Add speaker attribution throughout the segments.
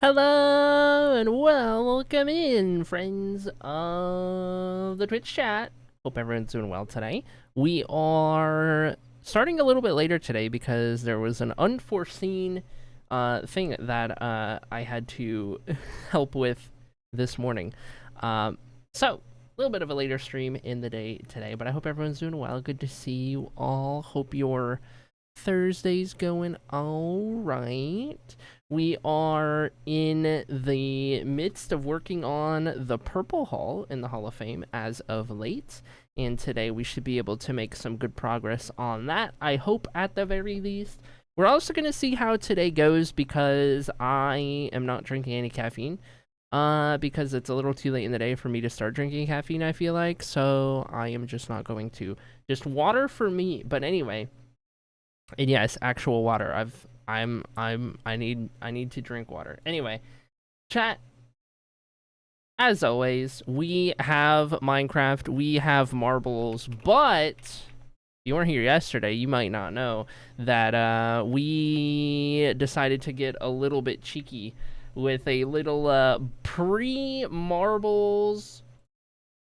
Speaker 1: Hello and welcome in, friends of the Twitch chat. Hope everyone's doing well today. We are starting a little bit later today because there was an unforeseen thing that I had to help with this morning. So, a little bit of a later stream in the day today, but I hope everyone's doing well. Good to see you all. Hope your Thursday's going all right. We are in the midst of working on the Purple Hall in the Hall of Fame as of late, and today we should be able to make some good progress on that, I hope, at the very least. We're also going to see how today goes because I am not drinking any caffeine, because it's a little too late in the day for me to start drinking caffeine, I feel like, so I am just not going to. Just water for me, but anyway. And yes, actual water. I need to drink water. Anyway, chat. As always, we have Minecraft, we have marbles, but if you weren't here yesterday, you might not know that we decided to get a little bit cheeky with a little pre-marbles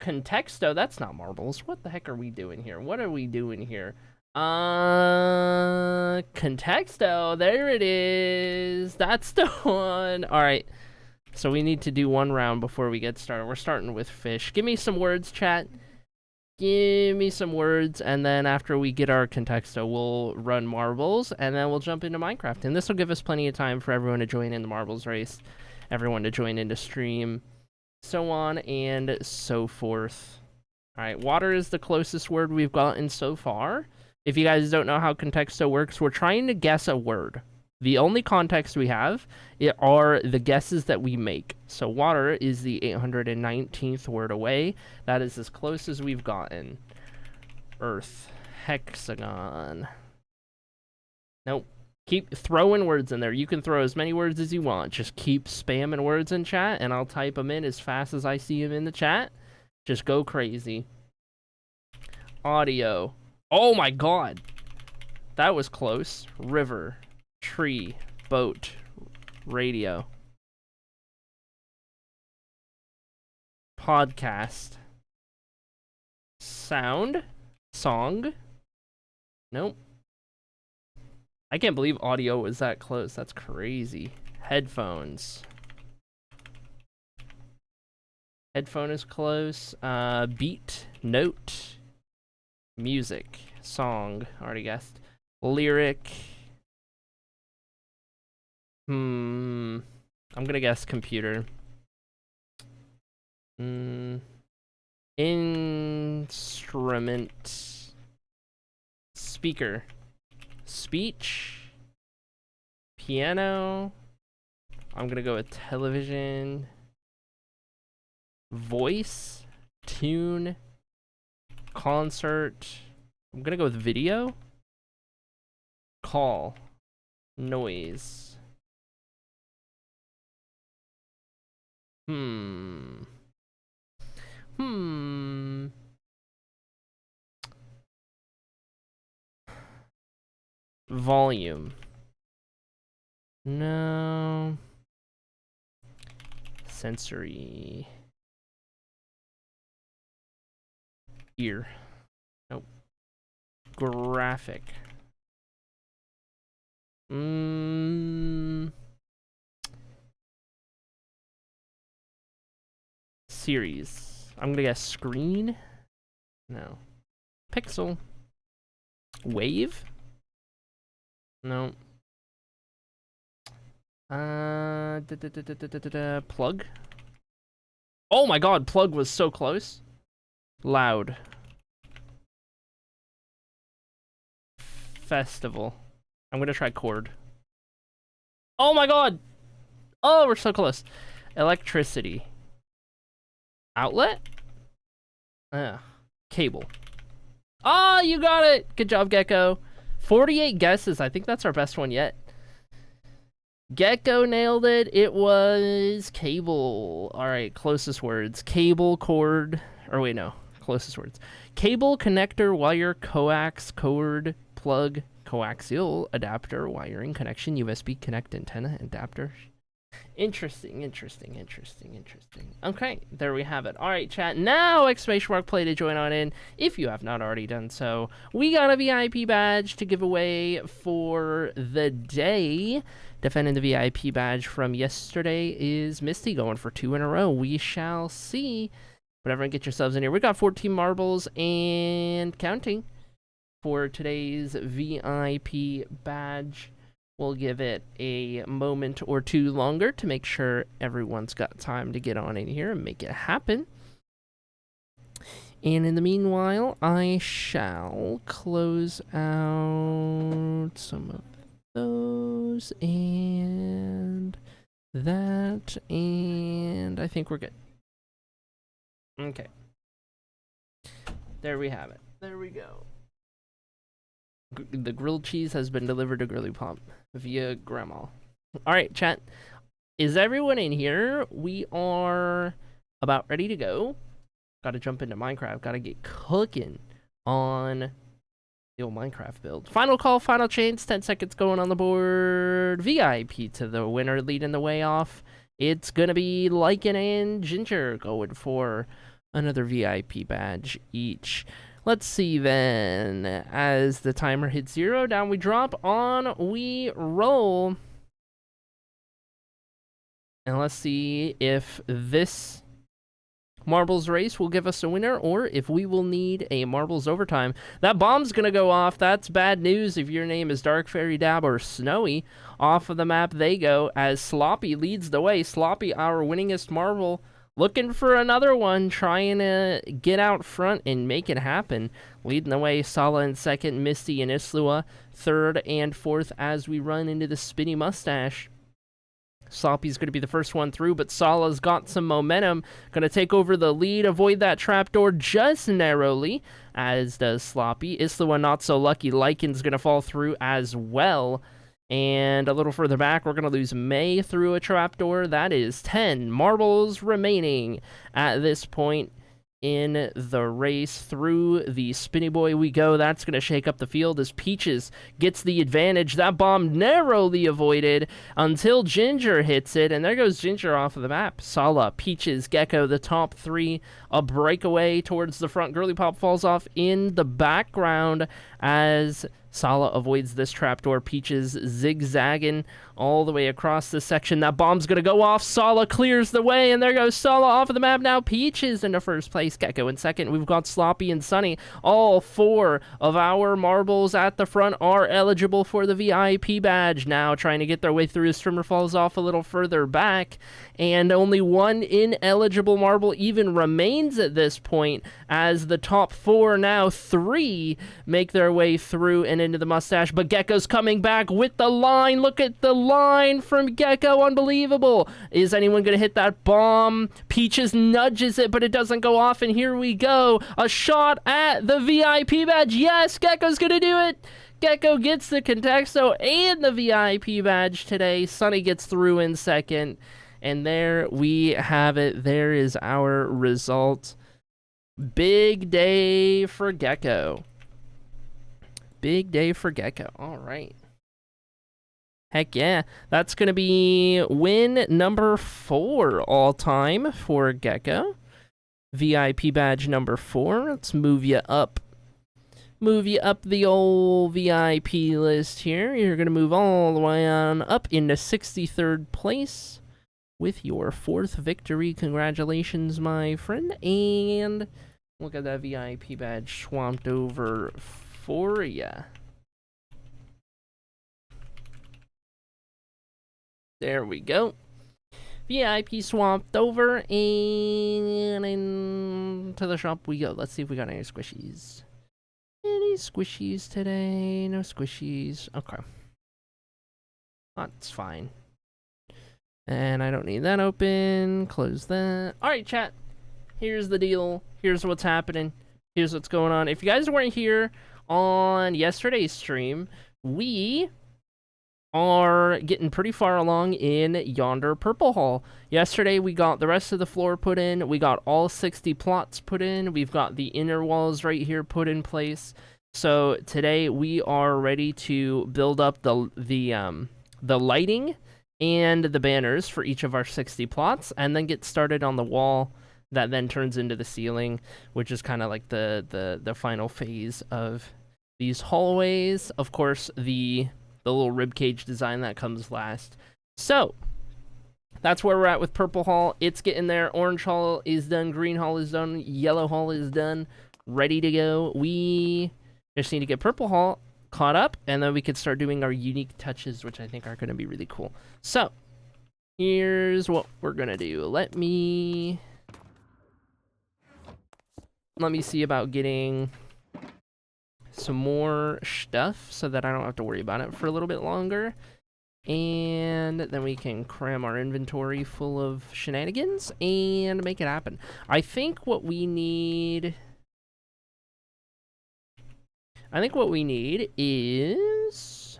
Speaker 1: contexto. That's not marbles. What the heck are we doing here? What are we doing here? Contexto, there it is. That's the one. All right. So we need to do one round before we get started. We're starting with fish. Give me some words, chat. Give me some words, and then after we get our contexto, we'll run marbles, and then we'll jump into Minecraft. And this will give us plenty of time for everyone to join in the marbles race, everyone to join into stream, so on and so forth. All right, water is the closest word we've gotten so far. If you guys don't know how contexto works, we're trying to guess a word. The only context we have are the guesses that we make. So water is the 819th word away. That is as close as we've gotten. Earth. Hexagon. Nope. Keep throwing words in there. You can throw as many words as you want. Just keep spamming words in chat, and I'll type them in as fast as I see them in the chat. Just go crazy. Audio. Oh my god. That was close. River. Tree. Boat. Radio. Podcast. Sound. Song. Nope. I can't believe audio was that close. That's crazy. Headphones. Headphone is close. Beat. Note. Music. Song. Already guessed. Lyric. I'm gonna guess computer. Instrument. Speaker. Speech. Piano. I'm gonna go with television. Voice. Tune. Concert. I'm gonna go with video. Call. Noise. Volume. No. Sensory. Ear. Nope. Graphic. Series. I'm gonna guess screen. No. Pixel. Wave. No. Plug. Oh my god, plug was so close. Loud. Festival. I'm gonna try chord. Oh my god! Oh, we're so close. Electricity. Outlet? Cable. Oh, you got it! Good job, Gecko. 48 guesses. I think that's our best one yet. Gecko nailed it. It was cable. All right, closest words. Cable, cord. Or wait, no. Closest words. Cable, connector, wire, coax, cord, plug, coaxial, adapter, wiring, connection, USB, connect, antenna, adapter, Interesting. Okay, there we have it. All right, chat. Now, exclamation mark play to join on in if you have not already done so. We got a VIP badge to give away for the day. Defending the VIP badge from yesterday is Misty, going for 2 in a row. We shall see. But everyone get yourselves in here. We got 14 marbles and counting for today's VIP badge. We'll give it a moment or two longer to make sure everyone's got time to get on in here and make it happen. And in the meanwhile, I shall close out some of those and that, and I think we're good. Okay. There we have it. There we go. The grilled cheese has been delivered to Grilly Pump via Grandma. Alright, chat. Is everyone in here? We are about ready to go. Gotta jump into Minecraft. Gotta get cooking on the old Minecraft build. Final call, final chance. 10 seconds going on the board. VIP to the winner, leading the way off. It's gonna be Lycan and Ginger going for another VIP badge each. Let's see then, as the timer hits 0, down we drop, on we roll. And let's see if this marbles race will give us a winner, or if we will need a marbles overtime. That bomb's gonna go off. That's bad news if your name is Dark Fairy Dab or Snowy. Off of the map they go, as Sloppy leads the way. Sloppy, our winningest marble, looking for another one, trying to get out front and make it happen. Leading the way, Sala in second, Misty and Islua third and fourth as we run into the Spinny Mustache. Sloppy's going to be the first one through, but Sala's got some momentum. Going to take over the lead, avoid that trapdoor just narrowly, as does Sloppy. Islua not so lucky. Lycan's going to fall through as well. And a little further back, we're going to lose May through a trapdoor. That is 10 marbles remaining at this point in the race. Through the Spinny Boy we go. That's going to shake up the field as Peaches gets the advantage. That bomb narrowly avoided until Ginger hits it. And there goes Ginger off of the map. Sala, Peaches, Gecko, the top three. A breakaway towards the front. Girly Pop falls off in the background as Sala avoids this trapdoor. Peaches zigzagging all the way across this section. That bomb's going to go off. Sala clears the way, and there goes Sala off of the map. Now Peaches into first place. Gecko in second. We've got Sloppy and Sunny. All 4 of our marbles at the front are eligible for the VIP badge. Now trying to get their way through. Strimmer falls off a little further back, and only 1 ineligible marble even remains at this point, as the top 4, now 3, make their way through and into the mustache. But Gecko's coming back with the line. Look at the line from Gecko. Unbelievable. Is anyone going to hit that bomb? Peaches nudges it, but it doesn't go off. And here we go. A shot at the VIP badge. Yes, Gecko's going to do it. Gecko gets the Contexto and the VIP badge today. Sunny gets through in second. And there we have it. There is our result. Big day for Gecko. Big day for Gecko. All right. Heck yeah. That's going to be win number 4 all time for Gecko. VIP badge number 4. Let's move you up. Move you up the old VIP list here. You're going to move all the way on up into 63rd place with your 4th victory. Congratulations, my friend. And look at that VIP badge swamped over for ya. There we go. VIP swamped over, and into the shop we go. Let's see if we got any squishies. Any squishies today? No squishies. Okay. That's fine. And I don't need that open. Close that. Alright, chat. Here's the deal. Here's what's happening. Here's what's going on. If you guys weren't here on yesterday's stream, we are getting pretty far along in Yonder Purple Hall. Yesterday we got the rest of the floor put in. We got all 60 plots put in. We've got the inner walls right here put in place. So today we are ready to build up the lighting and the banners for each of our 60 plots, and then get started on the wall that then turns into the ceiling, which is kind of like the final phase of these hallways. Of course, the little ribcage design that comes last. So that's where we're at with purple hall. It's getting there. Orange hall is done. Green hall is done. Yellow hall is done. Ready to go. We just need to get purple hall caught up, and then we could start doing our unique touches, which I think are going to be really cool. So here's what we're going to do. Let me see about getting some more stuff so that I don't have to worry about it for a little bit longer. And then we can cram our inventory full of shenanigans and make it happen. I think what we need is...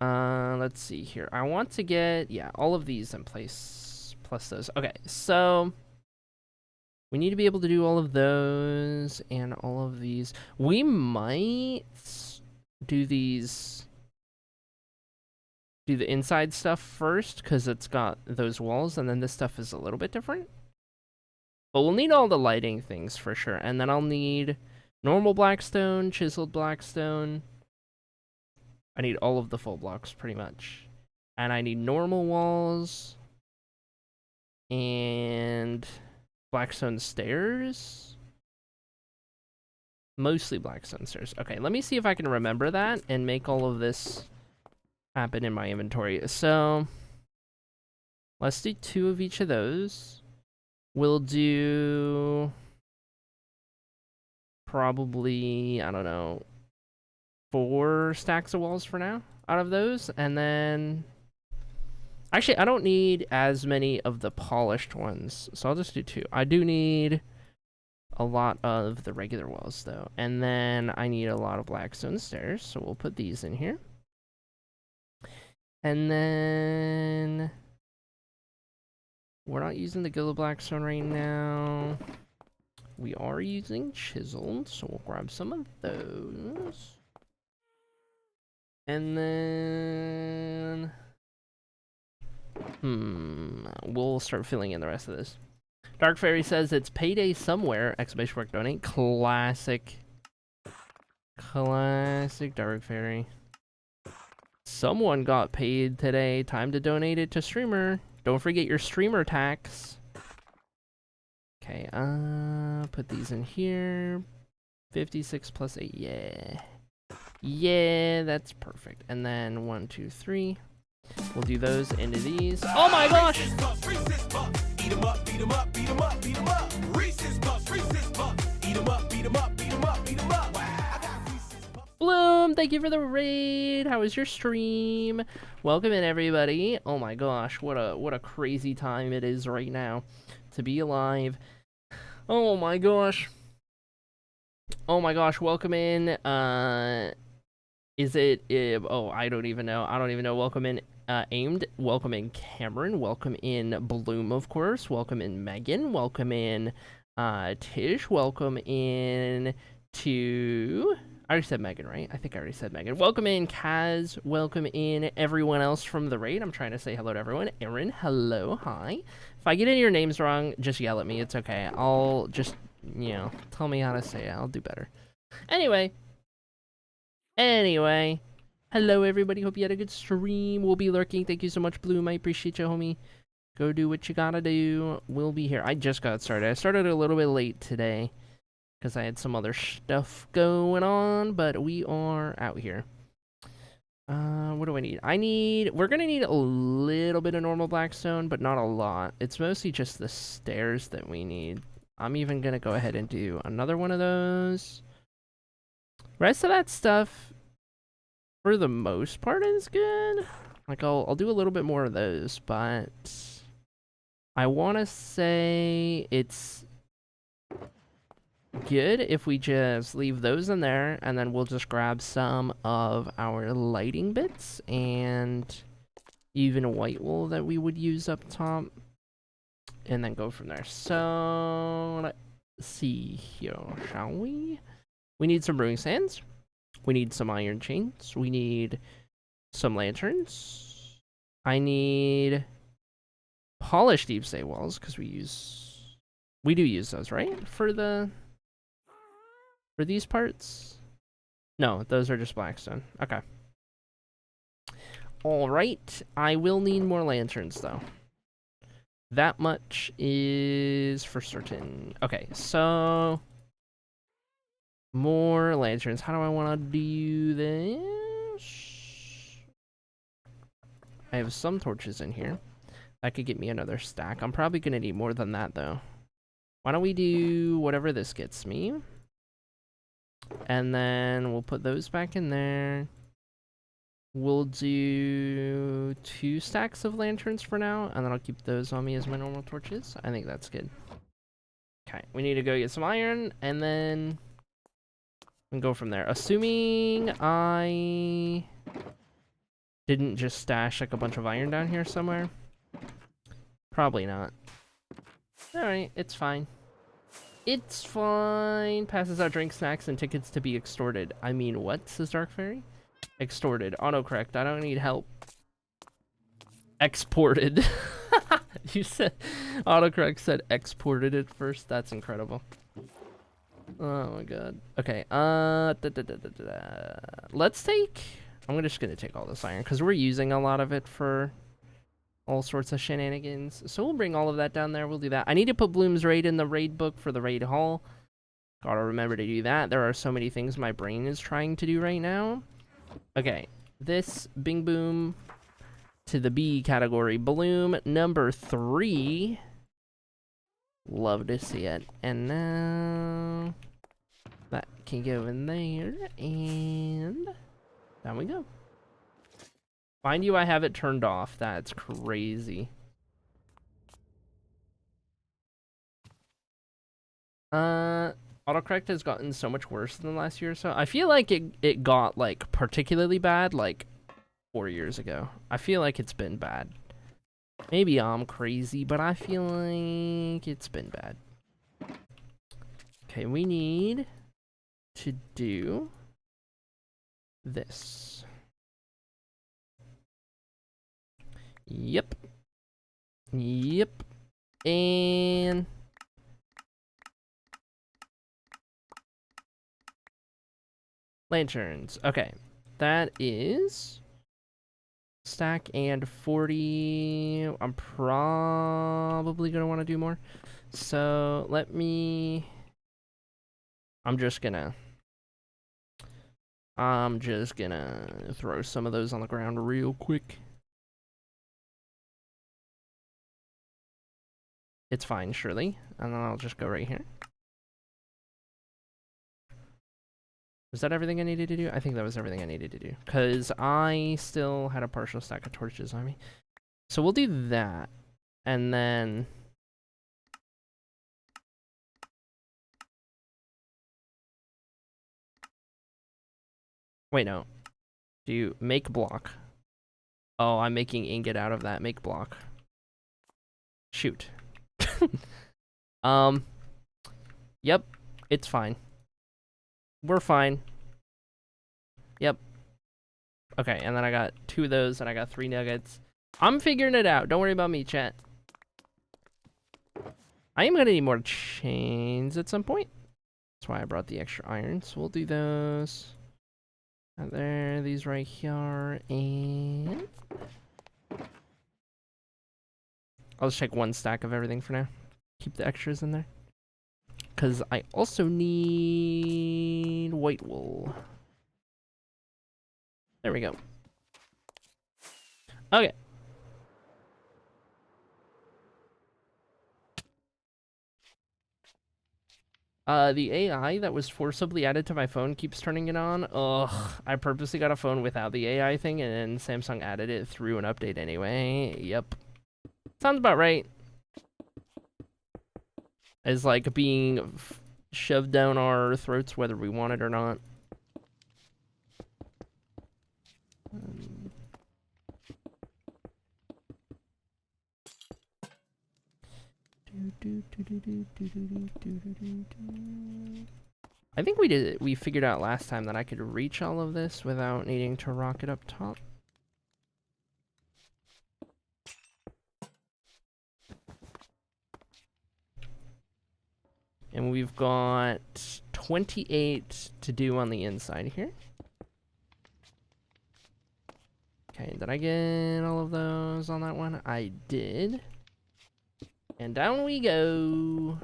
Speaker 1: let's see here. I want to get, yeah, all of these in place, plus those. Okay, so... we need to be able to do all of those and all of these. We might do these... do the inside stuff first, because it's got those walls, and then this stuff is a little bit different. But we'll need all the lighting things for sure. And then I'll need normal blackstone, chiseled blackstone. I need all of the full blocks, pretty much. And I need normal walls. And blackstone stairs. Mostly blackstone stairs. Okay, let me see if I can remember that and make all of this happen in my inventory. So let's do 2 of each of those. We'll do probably, I don't know, 4 stacks of walls for now out of those. And then actually, I don't need as many of the polished ones, so I'll just do 2. I do need a lot of the regular walls though, and then I need a lot of blackstone stairs, so we'll put these in here. And then we're not using the Gila Blackstone right now. We are using chiseled, so we'll grab some of those. And then we'll start filling in the rest of this. Dark Fairy says it's payday somewhere! Exclamation mark donate. Classic. Classic Dark Fairy. Someone got paid today. Time to donate it to streamer. Don't forget your streamer tax. Okay, put these in here. 56 plus 8, yeah. Yeah, that's perfect. And then 1, 2, 3. We'll do those into these. Oh my gosh! Bloom, thank you for the raid. How was your stream? Welcome in, everybody. Oh my gosh, what a crazy time it is right now to be alive. Oh my gosh. Oh my gosh, welcome in. Is it oh, I don't even know. Welcome in Aimed. Welcome in Cameron. Welcome in Bloom, of course. Welcome in Megan. Welcome in Tish. Welcome in to... I already said Megan, right? I think I already said Megan. Welcome in, Kaz. Welcome in, everyone else from the raid. I'm trying to say hello to everyone. Erin, hello, hi. If I get any of your names wrong, just yell at me. It's okay. I'll just, you know, tell me how to say it. I'll do better. Anyway. Hello, everybody. Hope you had a good stream. We'll be lurking. Thank you so much, Bloom. I appreciate you, homie. Go do what you gotta do. We'll be here. I just got started. I started a little bit late today, because I had some other stuff going on, but we are out here. What do I need? We're gonna need a little bit of normal blackstone, but not a lot. It's mostly just the stairs that we need. I'm even gonna go ahead and do another one of those. Rest of that stuff, for the most part, is good. Like, I'll do a little bit more of those, but I want to say it's good if we just leave those in there, and then we'll just grab some of our lighting bits and even white wool that we would use up top, and then go from there. So let's see here, shall we? We need some brewing sands. We need some iron chains. We need some lanterns. I need polished deep stay walls because we do use those, right? For these parts? No, those are just blackstone. Okay. All right. I will need more lanterns though. That much is for certain. Okay, so more lanterns. How do I want to do this? I have some torches in here. That could get me another stack. I'm probably going to need more than that, though. Why don't we do whatever this gets me? And then we'll put those back in there. We'll do 2 stacks of lanterns for now, and then I'll keep those on me as my normal torches. I think that's good. Okay, we need to go get some iron, and then we can go from there. Assuming I didn't just stash like a bunch of iron down here somewhere. Probably not. Alright, it's fine. It's fine. Passes out drink, snacks, and tickets to be extorted. I mean, what, says Dark Fairy? Extorted. Autocorrect. I don't need help. Exported. You said... Autocorrect said exported at first. That's incredible. Oh my god. Okay, let's take... I'm just gonna take all this iron, because we're using a lot of it for all sorts of shenanigans. So we'll bring all of that down there. We'll do that. I need to put Bloom's Raid in the raid book for the raid hall. Gotta remember to do that. There are so many things my brain is trying to do right now. Okay, this Bing Boom to the B category. Bloom number 3. Love to see it. And now that can go in there, and down we go. Mind you, I have it turned off. That's crazy. Autocorrect has gotten so much worse in the last year or so. I feel like it got like particularly bad like 4 years ago. I feel like it's been bad. Maybe I'm crazy, but I feel like it's been bad. Okay, we need to do this. Yep. Yep. And lanterns. Okay. That is stack and 40. I'm probably going to want to do more. So let me... I'm just gonna throw some of those on the ground real quick. It's fine, surely. And then I'll just go right here. Was that everything I needed to do? I think that was everything I needed to do. Because I still had a partial stack of torches on me. So we'll do that. And then... Wait, no. Do you make block? Oh, I'm making ingot out of that. Make block. Shoot. Yep. It's fine. We're fine. Yep. Okay, and then I got 2 of those, and I got 3 nuggets. I'm figuring it out. Don't worry about me, chat. I am gonna need more chains at some point. That's why I brought the extra iron. So we'll do those. And there, these right here, and... I'll just take 1 stack of everything for now. Keep the extras in there. Because I also need white wool. There we go. Okay. The AI that was forcibly added to my phone keeps turning it on. Ugh, I purposely got a phone without the AI thing, and Samsung added it through an update anyway. Yep. Sounds about right. As like being shoved down our throats whether we want it or not. I think we figured out last time that I could reach all of this without needing to rocket up top. And we've got 28 to do on the inside here. Okay, did I get all of those on that one? I did. And down we go.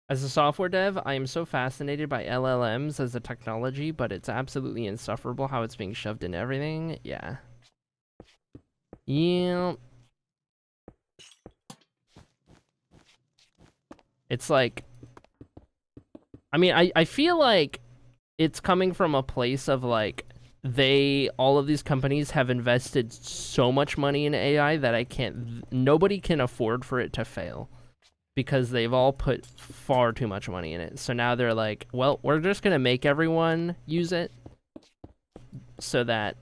Speaker 1: As a software dev, I am so fascinated by LLMs as a technology, but it's absolutely insufferable how it's being shoved in everything. Yeah. Yeah. It's like... I mean, I feel like it's coming from a place of, like, all of these companies have invested so much money in AI that nobody can afford for it to fail. Because they've all put far too much money in it. So now they're like, well, we're just going to make everyone use it so that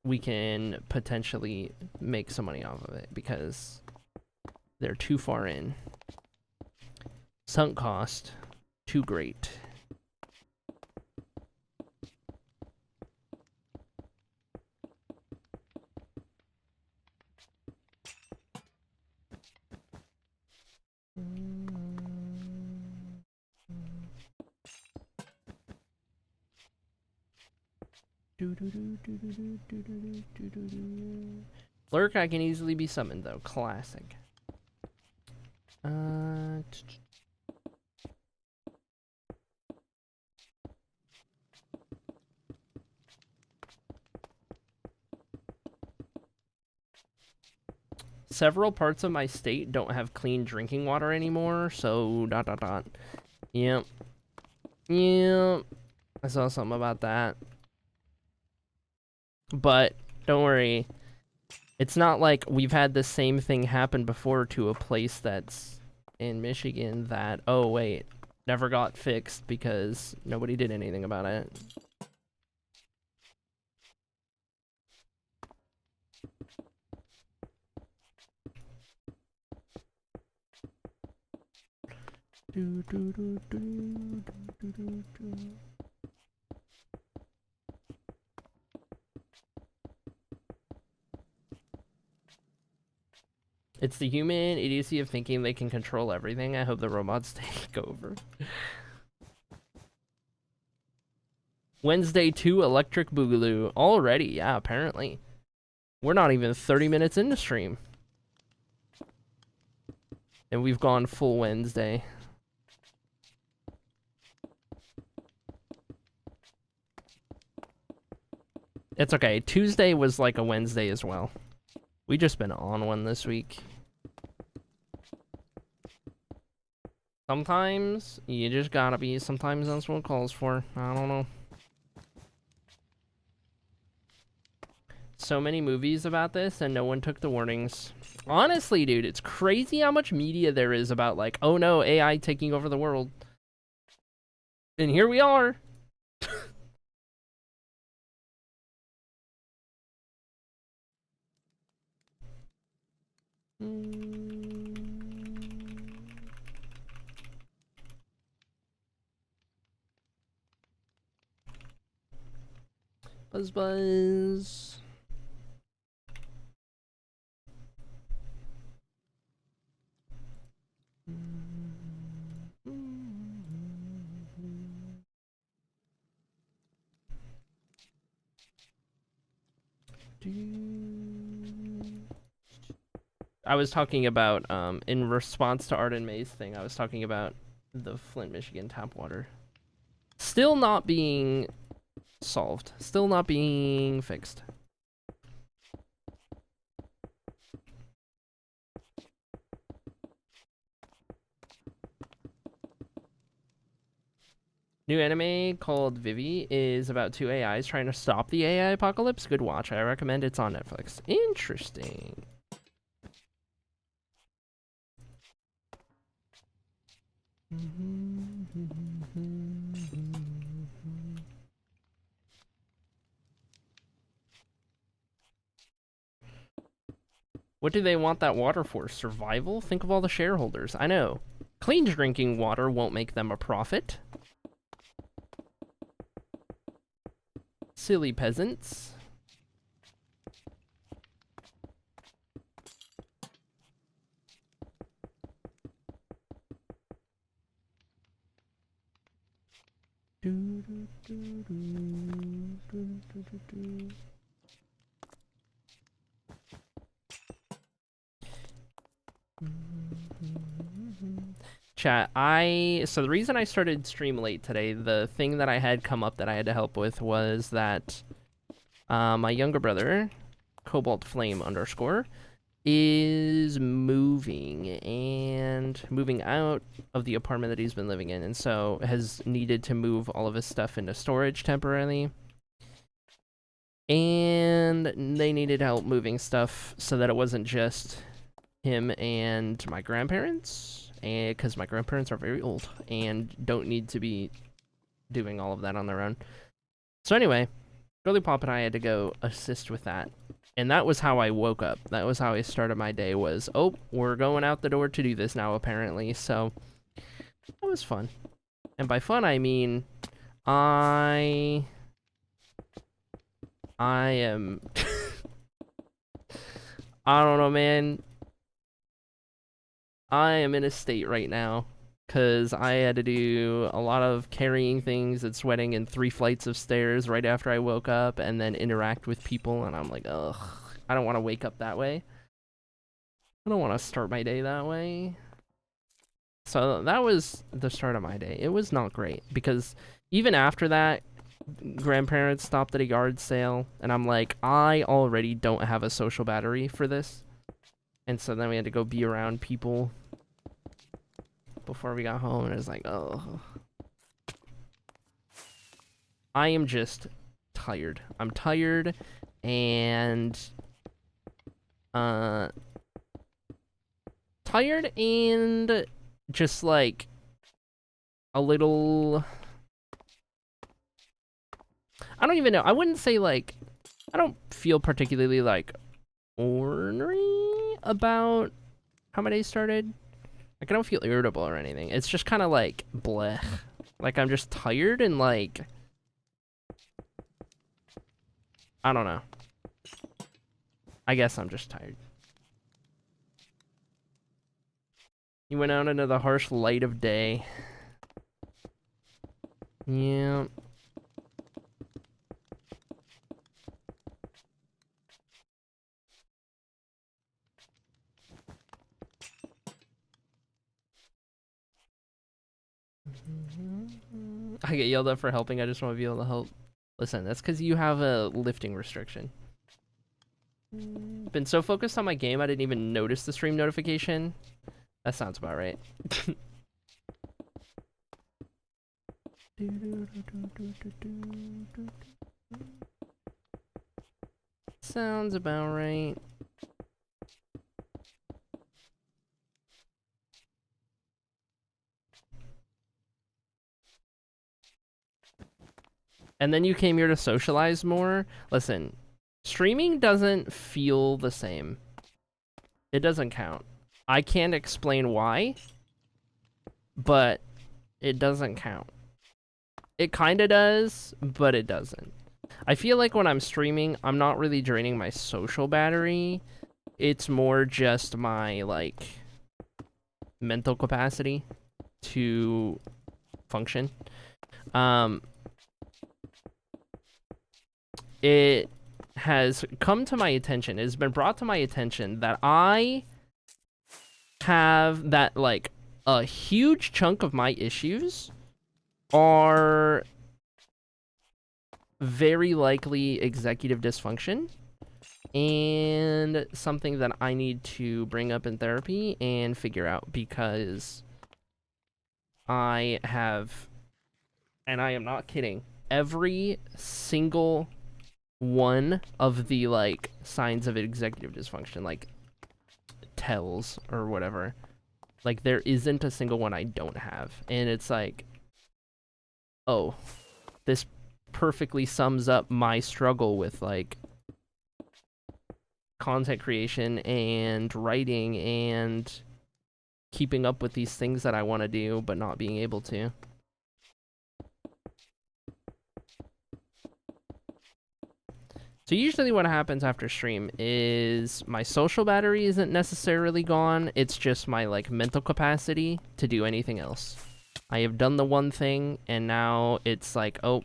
Speaker 1: we can potentially make some money off of it because they're too far in. Sunk cost, too great. Lurk, I can easily be summoned though. Classic. Several parts of my state don't have clean drinking water anymore, so ... Yep. Yep. I saw something about that. But don't worry. It's not like we've had the same thing happen before to a place that's in Michigan that, oh wait, never got fixed because nobody did anything about it. It's the human idiocy of thinking they can control everything. I hope the robots take over. Wednesday 2 Electric Boogaloo. Already, yeah, apparently. We're not even 30 minutes into stream. And we've gone full Wednesday. It's okay. Tuesday was like a Wednesday as well. We just been on one this week. Sometimes you just gotta be. Sometimes that's what it calls for. I don't know. So many movies about this and no one took the warnings. Honestly, dude, it's crazy how much media there is about like, oh no, AI taking over the world. And here we are. Buzz buzz. I was talking about, in response to Arden May's thing, I was talking about the Flint, Michigan tap water. Still not being solved. Still not being fixed. New anime called Vivi is about two AIs trying to stop the AI apocalypse. Good watch. I recommend. It's on Netflix. Interesting. What do they want that water for? Survival? Think of all the shareholders. I know. Clean drinking water won't make them a profit. Silly peasants. Chat, so the reason I started stream late today, the thing that I had come up that I had to help with was that my younger brother, Cobalt Flame _ is moving out of the apartment that he's been living in, and so has needed to move all of his stuff into storage temporarily. And they needed help moving stuff so that it wasn't just him and my grandparents, and because my grandparents are very old and don't need to be doing all of that on their own. So anyway, Girly Pop and I had to go assist with that. And that was how I woke up. That was how I started my day, was, oh, we're going out the door to do this now, apparently. So, that was fun. And by fun, I mean, I am... I don't know, man. I am in a state right now, because I had to do a lot of carrying things and sweating in 3 flights of stairs right after I woke up, and then interact with people, and I'm like, ugh, I don't want to wake up that way. I don't want to start my day that way. So that was the start of my day. It was not great, because even after that, grandparents stopped at a yard sale, and I'm like, I already don't have a social battery for this. And so then we had to go be around people before we got home, and it was like, oh. I am just tired. I'm tired, and tired and just like a little, I don't even know. I wouldn't say like, I don't feel particularly like ornery about how my day started. Like, I don't feel irritable or anything. It's just kind of like bleh. Like, I'm just tired and like, I don't know. I guess I'm just tired. You went out into the harsh light of day. Yeah. I get yelled at for helping. I just want to be able to help. Listen, that's because you have a lifting restriction. Been so focused on my game, I didn't even notice the stream notification. That sounds about right. Sounds about right. And then you came here to socialize more. Listen, streaming doesn't feel the same. It doesn't count. I can't explain why, but it doesn't count. It kind of does, but it doesn't. I feel like when I'm streaming, I'm not really draining my social battery. It's more just my, like, mental capacity to function. It has come to my attention, it has been brought to my attention that I have that, like, a huge chunk of my issues are very likely executive dysfunction, and something that I need to bring up in therapy and figure out, because I have, and I am not kidding, every single one of the, like, signs of executive dysfunction, like tells or whatever. Like, there isn't a single one I don't have, and it's like, oh, this perfectly sums up my struggle with, like, content creation and writing and keeping up with these things that I want to do but not being able to. So usually what happens after stream is my social battery isn't necessarily gone, it's just my, like, mental capacity to do anything else. I have done the one thing, and now it's like, oh,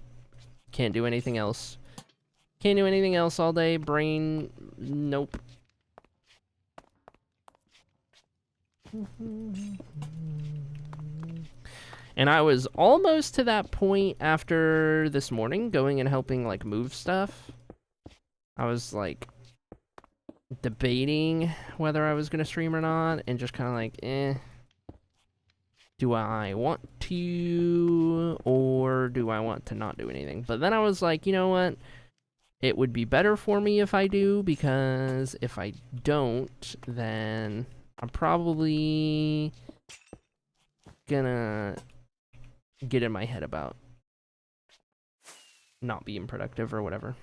Speaker 1: can't do anything else. Can't do anything else all day. Brain, nope. And I was almost to that point after this morning, going and helping, like, move stuff. I was, like, debating whether I was going to stream or not, and just kind of like, do I want to, or do I want to not do anything? But then I was like, you know what? It would be better for me if I do, because if I don't, then I'm probably gonna get in my head about not being productive or whatever.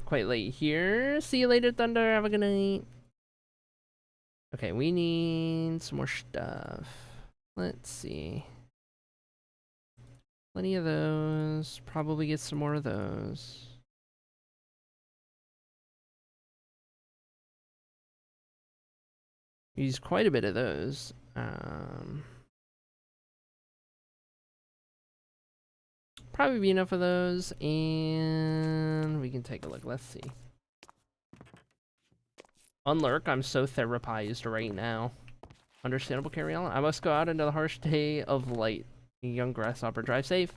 Speaker 1: Quite late here. See you later, Thunder. Have a good night. Okay, we need some more stuff. Let's see. Plenty of those. Probably get some more of those. Use quite a bit of those. Probably be enough of those, and we can take a look. Let's see. Unlurk, I'm so therapized right now. Understandable, carry on. I must go out into the harsh day of light. Young grasshopper, drive safe.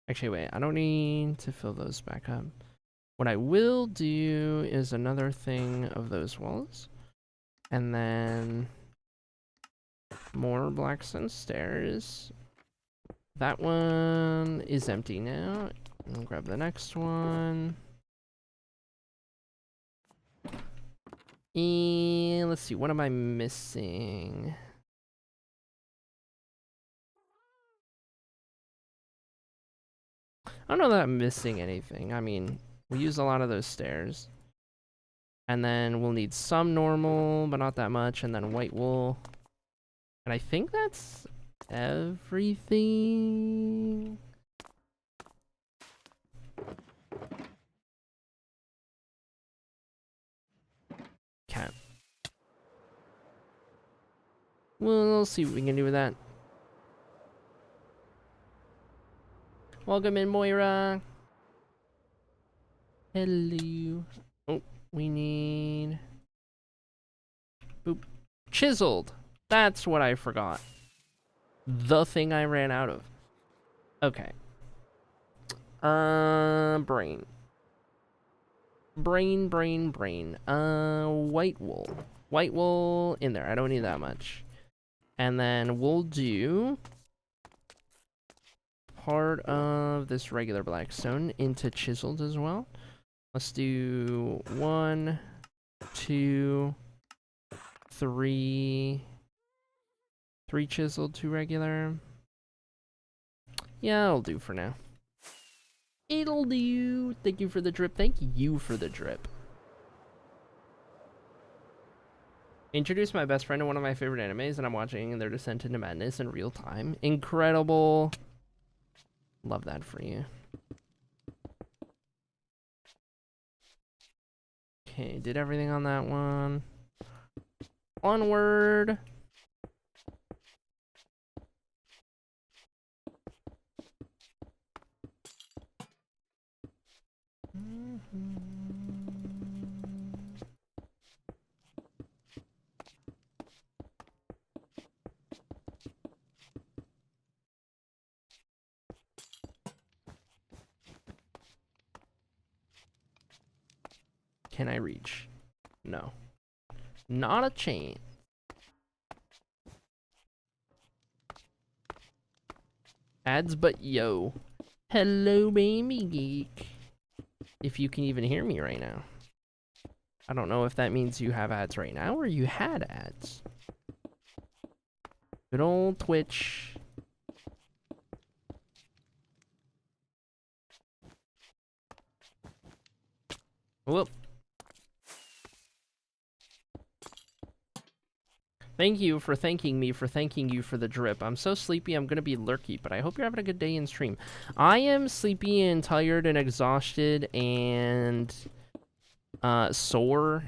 Speaker 1: Actually, wait, I don't need to fill those back up. What I will do is another thing of those walls. And then more blackstone stairs. That one is empty now. I'll grab the next one. And let's see, what am I missing? I don't know that I'm missing anything. I mean, we use a lot of those stairs. And then we'll need some normal, but not that much. And then white wool. And I think that's everything. Okay. We'll see what we can do with that. Welcome in, Moira. Hello. Oh, we need... Boop. Chiseled. That's what I forgot. The thing I ran out of. Okay. Brain. Brain. White wool. White wool in there. I don't need that much. And then we'll do part of this regular blackstone into chiseled as well. Let's do 1, 2, 3. 3 chiseled, 2 regular. Yeah, it'll do for now. It'll do. Thank you for the drip. Thank you for the drip. Introduced my best friend to one of my favorite animes, and I'm watching their descent into madness in real time. Incredible. Love that for you. Okay, did everything on that one. Onward. Can I reach? No. Not a chain. Ads, but yo. Hello, baby geek. If you can even hear me right now. I don't know if that means you have ads right now or you had ads. Good old Twitch. Whoop. Thank you for thanking me for thanking you for the drip. I'm so sleepy, I'm gonna be lurky, but I hope you're having a good day in stream. I am sleepy and tired and exhausted and sore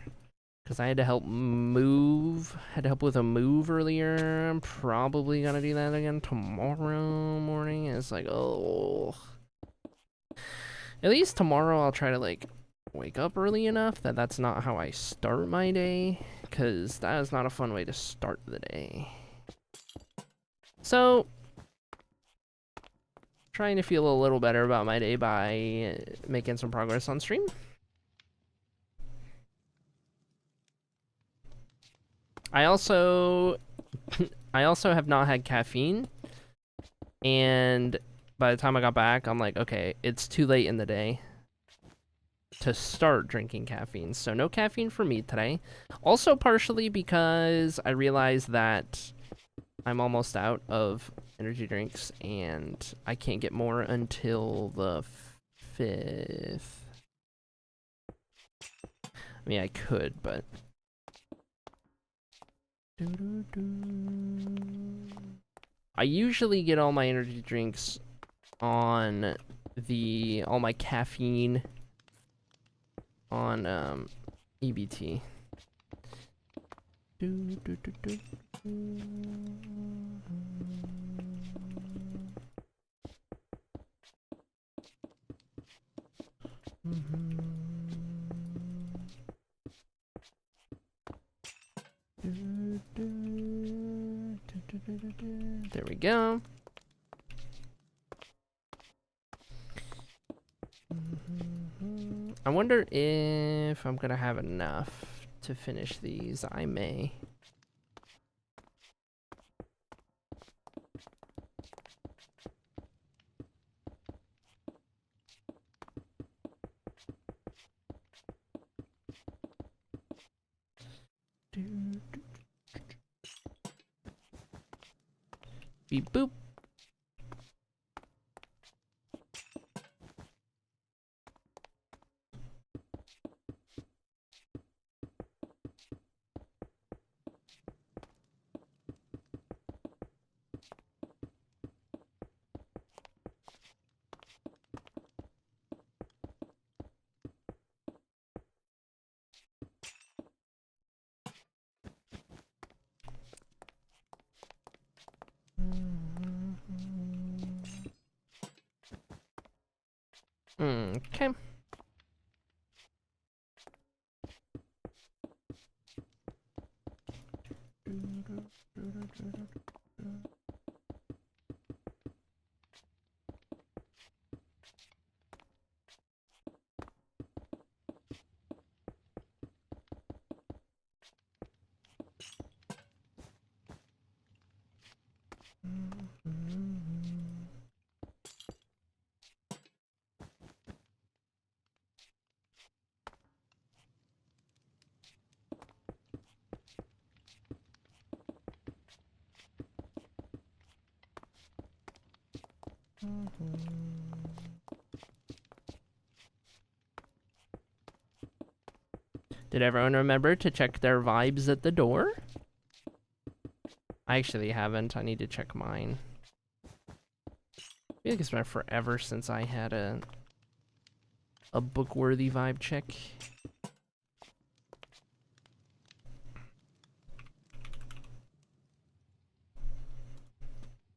Speaker 1: because I had to help move. Had to help with a move earlier. I'm probably gonna do that again tomorrow morning. It's like, oh. At least tomorrow I'll try to like wake up early enough that that's not how I start my day, because that is not a fun way to start the day. So, trying to feel a little better about my day by making some progress on stream. I also have not had caffeine, and by the time I got back, I'm like, okay, it's too late in the day to start drinking caffeine, so no caffeine for me today. Also partially because I realized that I'm almost out of energy drinks and I can't get more until the 5th. I mean, I could, but I usually get all my energy drinks on all my caffeine on EBT. There we go. I wonder if I'm gonna have enough to finish these. I may. Beep boop. Okay. Did everyone remember to check their vibes at the door? I actually haven't. I need to check mine. I feel like it's been forever since I had a book-worthy vibe check.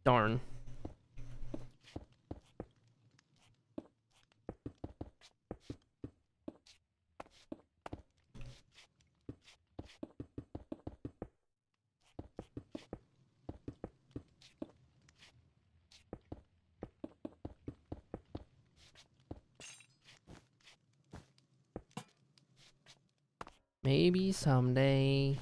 Speaker 1: Darn. Maybe someday.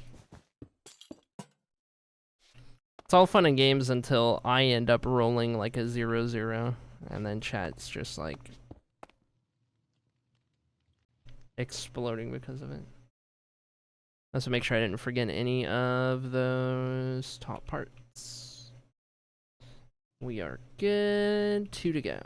Speaker 1: It's all fun and games until I end up rolling like a 0-0, and then chat's just like exploding because of it. Let's make sure I didn't forget any of those top parts. We are good. 2 to go.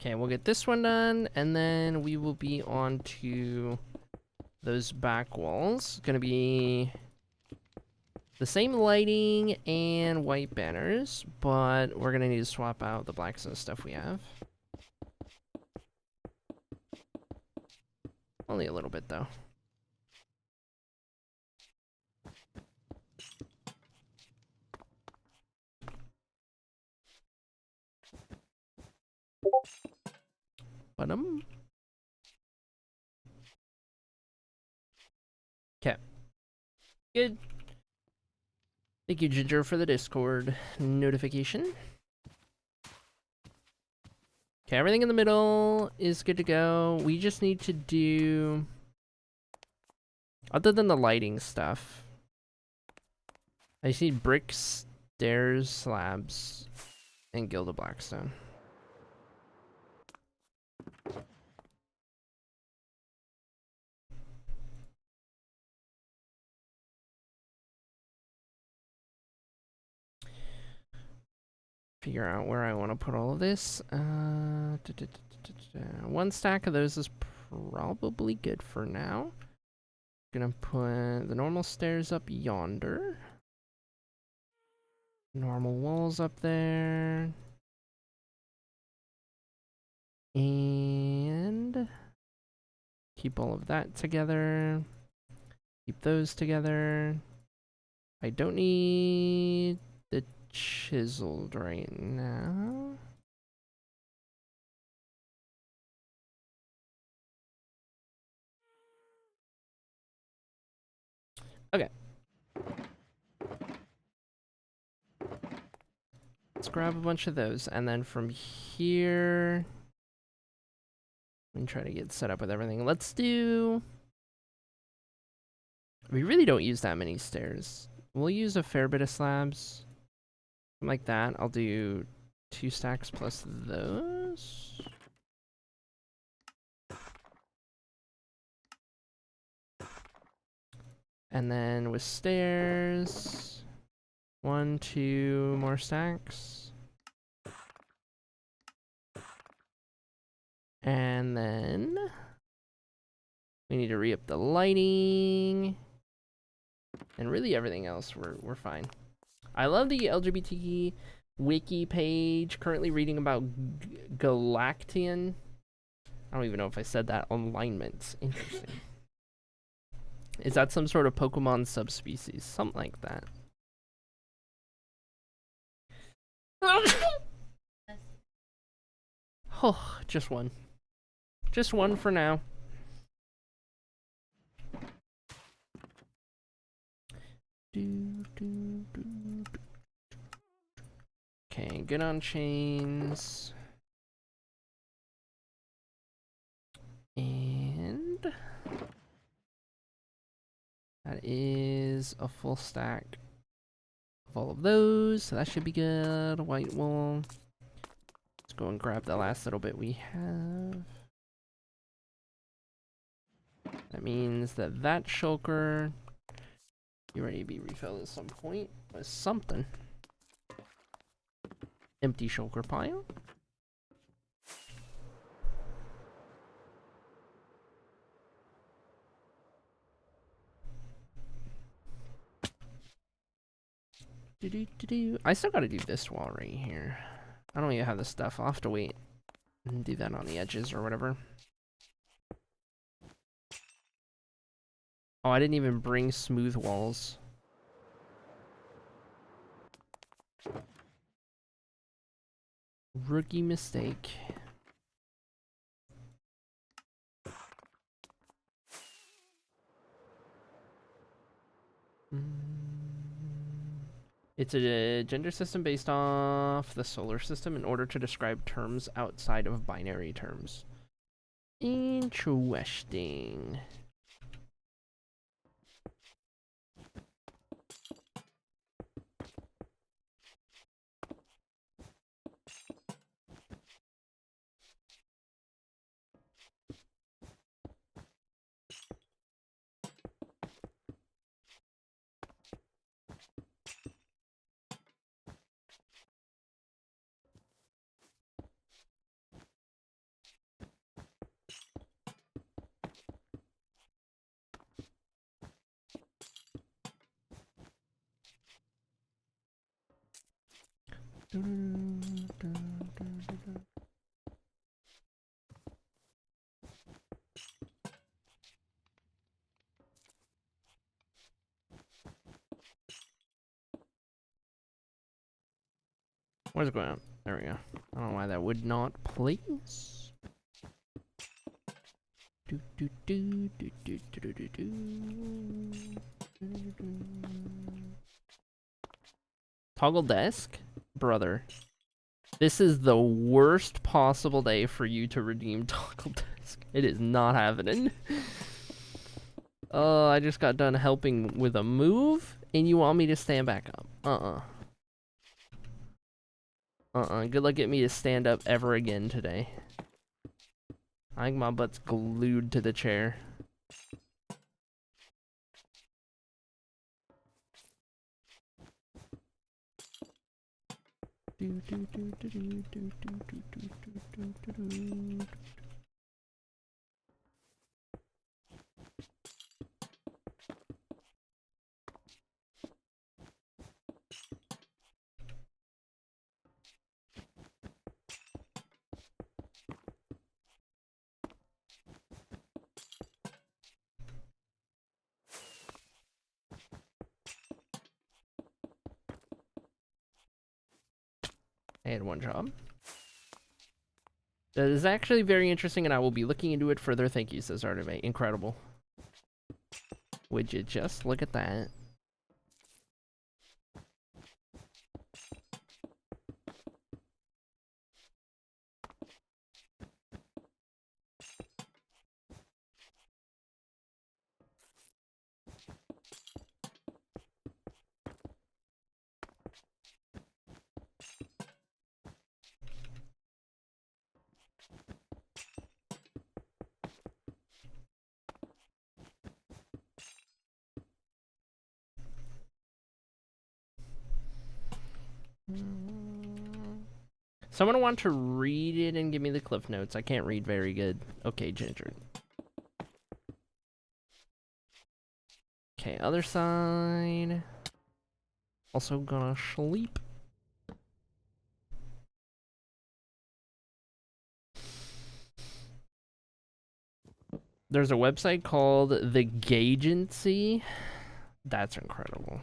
Speaker 1: Okay, we'll get this one done, and then we will be on to those back walls. Gonna be the same lighting and white banners, but we're gonna need to swap out the blacksmith stuff we have. Only a little bit, though. But okay. Good. Thank you, Ginger, for the Discord notification. Okay, everything in the middle is good to go. We just need to do... Other than the lighting stuff, I just need bricks, stairs, slabs, and Gilded Blackstone. Figure out where I want to put all of this. One stack of those is probably good for now. Gonna put the normal stairs up yonder. Normal walls up there. And keep all of that together. Keep those together. I don't need the chiseled right now. Okay. Let's grab a bunch of those, and then from here, we can try to get set up with everything. Let's do... We really don't use that many stairs. We'll use a fair bit of slabs. Something like that. I'll do 2 stacks plus those. And then with stairs, 1, 2 more stacks. And then we need to re-up the lighting. And really everything else, we're fine. I love the LGBT wiki page. Currently reading about Galactian. I don't even know if I said that. Alignment. Interesting. Is that some sort of Pokemon subspecies? Something like that. Oh, just one. Just one for now. Okay, good on chains. And that is a full stack of all of those, so that should be good. White wool. Let's go and grab the last little bit we have. That means that that shulker, you ready to be refilled at some point with something. Empty shulker pile. I still gotta do this wall right here. I don't even have the stuff. I'll have to wait and do that on the edges or whatever. Oh, I didn't even bring smooth walls. Rookie mistake. It's a gender system based off the solar system in order to describe terms outside of binary terms. Interesting. Where's it going on? There we go. I don't know why that would not please. Toggle desk? Brother. This is the worst possible day for you to redeem toggle desk. It is not happening. I just got done helping with a move, and you want me to stand back up. Good luck getting me to stand up ever again today. I think my butt's glued to the chair. I had one job. That is actually very interesting, and I will be looking into it further. Thank you, says Artimate. Incredible. Would you just look at that? Someone want to read it and give me the cliff notes. I can't read very good. Okay, Ginger. Okay, other side. Also gonna sleep. There's a website called The Gagency. That's incredible.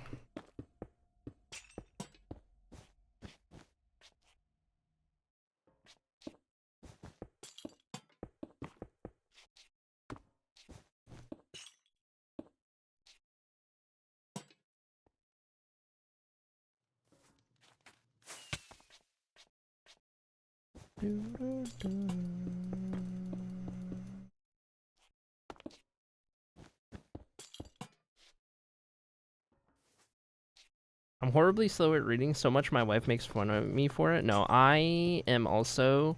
Speaker 1: I'm horribly slow at reading, so much my wife makes fun of me for it. No, I am also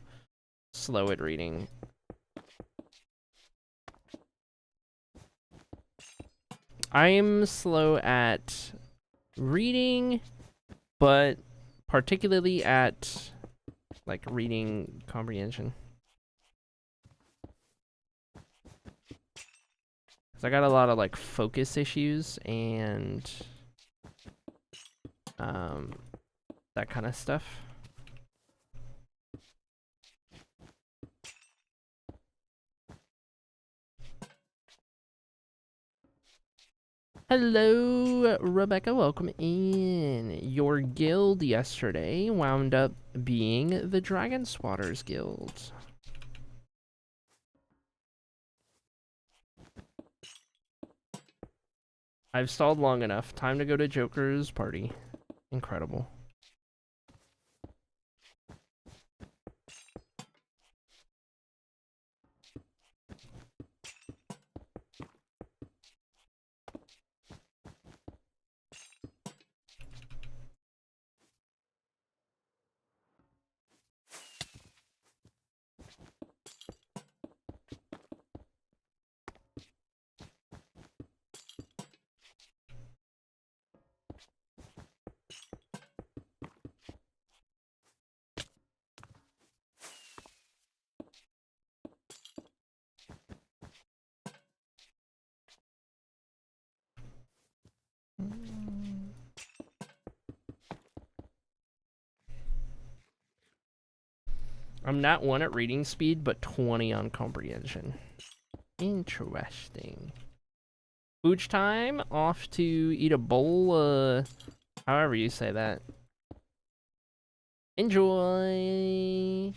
Speaker 1: slow at reading. I'm slow at reading, but particularly at like reading comprehension. Cause I got a lot of like focus issues and that kind of stuff. Hello, Rebecca. Welcome in. Your guild yesterday wound up being the Dragon Swatters Guild. I've stalled long enough. Time to go to Joker's party. Incredible. I'm not 1 at reading speed, but 20 on comprehension. Interesting. Pooch time. Off to eat a bowl, however you say that. Enjoy.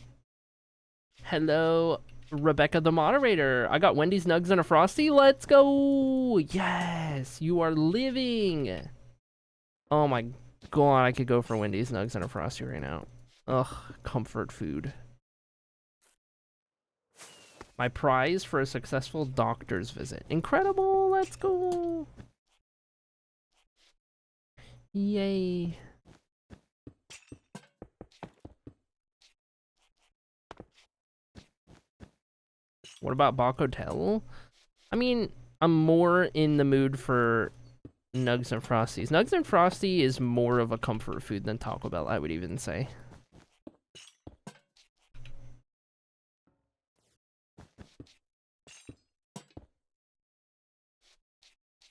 Speaker 1: Hello, Rebecca the moderator. I got Wendy's Nugs and a Frosty. Let's go. Yes, you are living. Oh my god, I could go for Wendy's Nugs and a Frosty right now. Ugh, comfort food. My prize for a successful doctor's visit. Incredible, let's go. Yay. What about Bach Hotel? I mean, I'm more in the mood for Nugs and Frosties. Nugs and Frosty is more of a comfort food than Taco Bell, I would even say.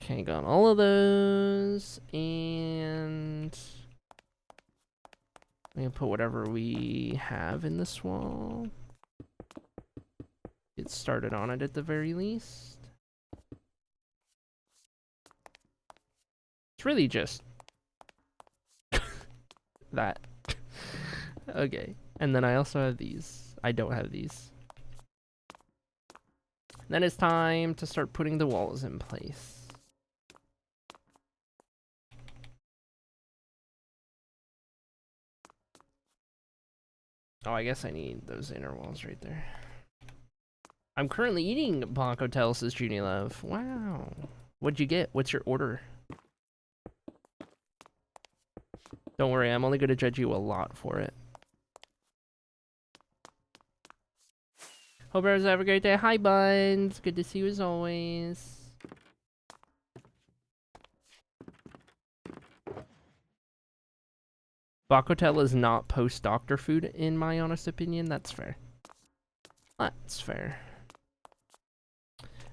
Speaker 1: Okay, got all of those, and I'm gonna put whatever we have in this wall. Get started on it at the very least. It's really just that. Okay, and then I also have these. I don't have these. Then it's time to start putting the walls in place. Oh, I guess I need those inner walls right there. I'm currently eating Blanc Hotel, says Junie Love. Wow. What'd you get? What's your order? Don't worry, I'm only going to judge you a lot for it. Hope everyone's have a great day. Hi, Buns. Good to see you as always. Bach Hotel is not post-doctor food, in my honest opinion. That's fair. That's fair.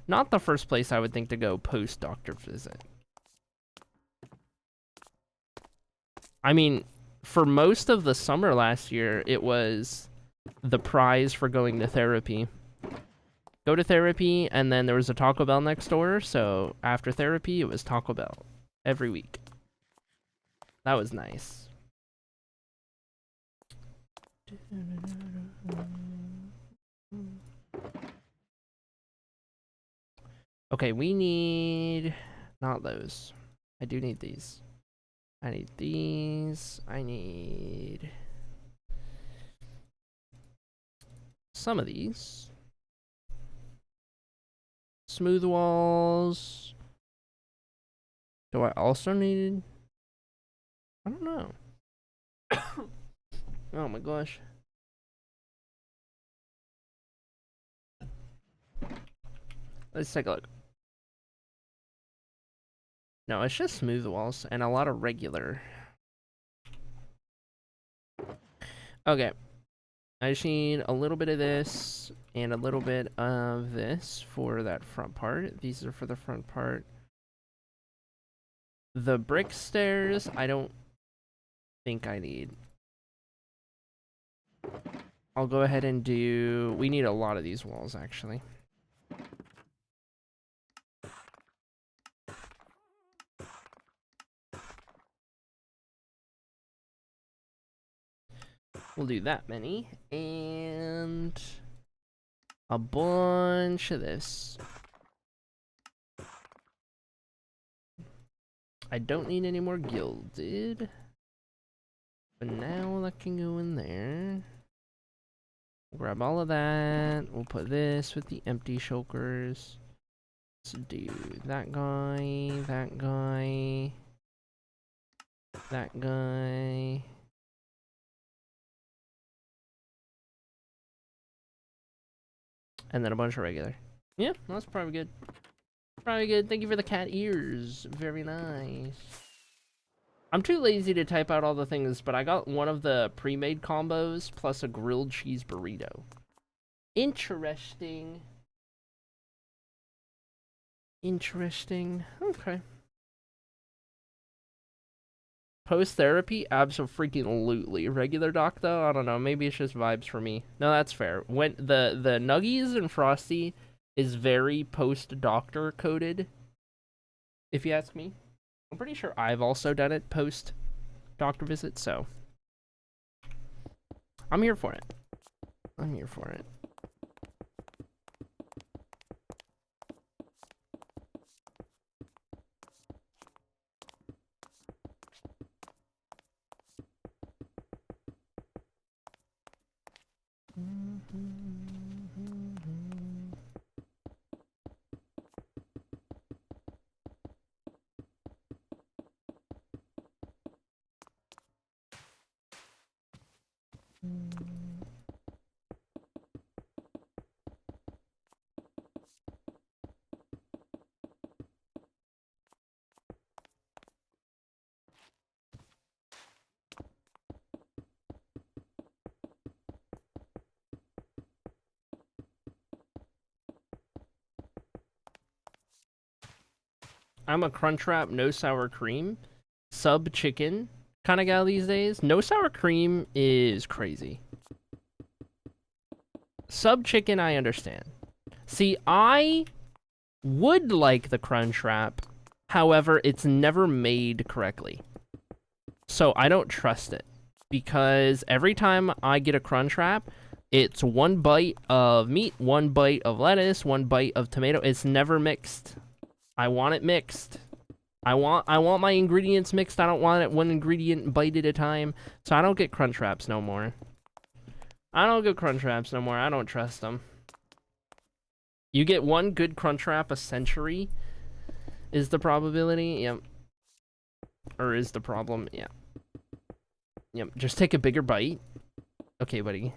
Speaker 1: Not the first place I would think to go post-doctor visit. I mean, for most of the summer last year, it was the prize for going to therapy. Go to therapy, and then there was a Taco Bell next door, so after therapy, it was Taco Bell every week. That was nice. Okay, we need... not those. I do need these. I need these. I need... some of these. Smooth walls. Do I also need... I don't know. Oh my gosh. Let's take a look. No, it's just smooth walls and a lot of regular. Okay. I just need a little bit of this and a little bit of this for that front part. These are for the front part. The brick stairs, I don't think I need. I'll go ahead and do... we need a lot of these walls, actually. We'll do that many. And... a bunch of this. I don't need any more gilded. But now that can go in there. Grab all of that. We'll put this with the empty shulkers. Let's do that guy, that guy, that guy. And then a bunch of regular. Yeah, that's probably good. Probably good. Thank you for the cat ears. Very nice. I'm too lazy to type out all the things, but I got one of the pre-made combos plus a grilled cheese burrito. Interesting. Interesting. Okay. Post-therapy? Abso-freaking-lutely. Regular doc, though? I don't know. Maybe it's just vibes for me. No, that's fair. When the Nuggies and Frosty is very post-doctor coded, if you ask me. I'm pretty sure I've also done it post-doctor visit, so I'm here for it. I'm here for it. I'm a Crunchwrap, no sour cream, sub chicken kind of gal these days. No sour cream is crazy. Sub chicken, I understand. See, I would like the Crunchwrap, however, it's never made correctly. So I don't trust it. Because every time I get a Crunchwrap, it's one bite of meat, one bite of lettuce, one bite of tomato. It's never mixed. I want it mixed. I want my ingredients mixed. I don't want it one ingredient bite at a time. So I don't get Crunchwraps no more. I don't get Crunchwraps no more. I don't trust them. You get one good Crunchwrap a century is the probability. Yep. Or is the problem. Yeah. Yep. Just take a bigger bite. Okay, buddy.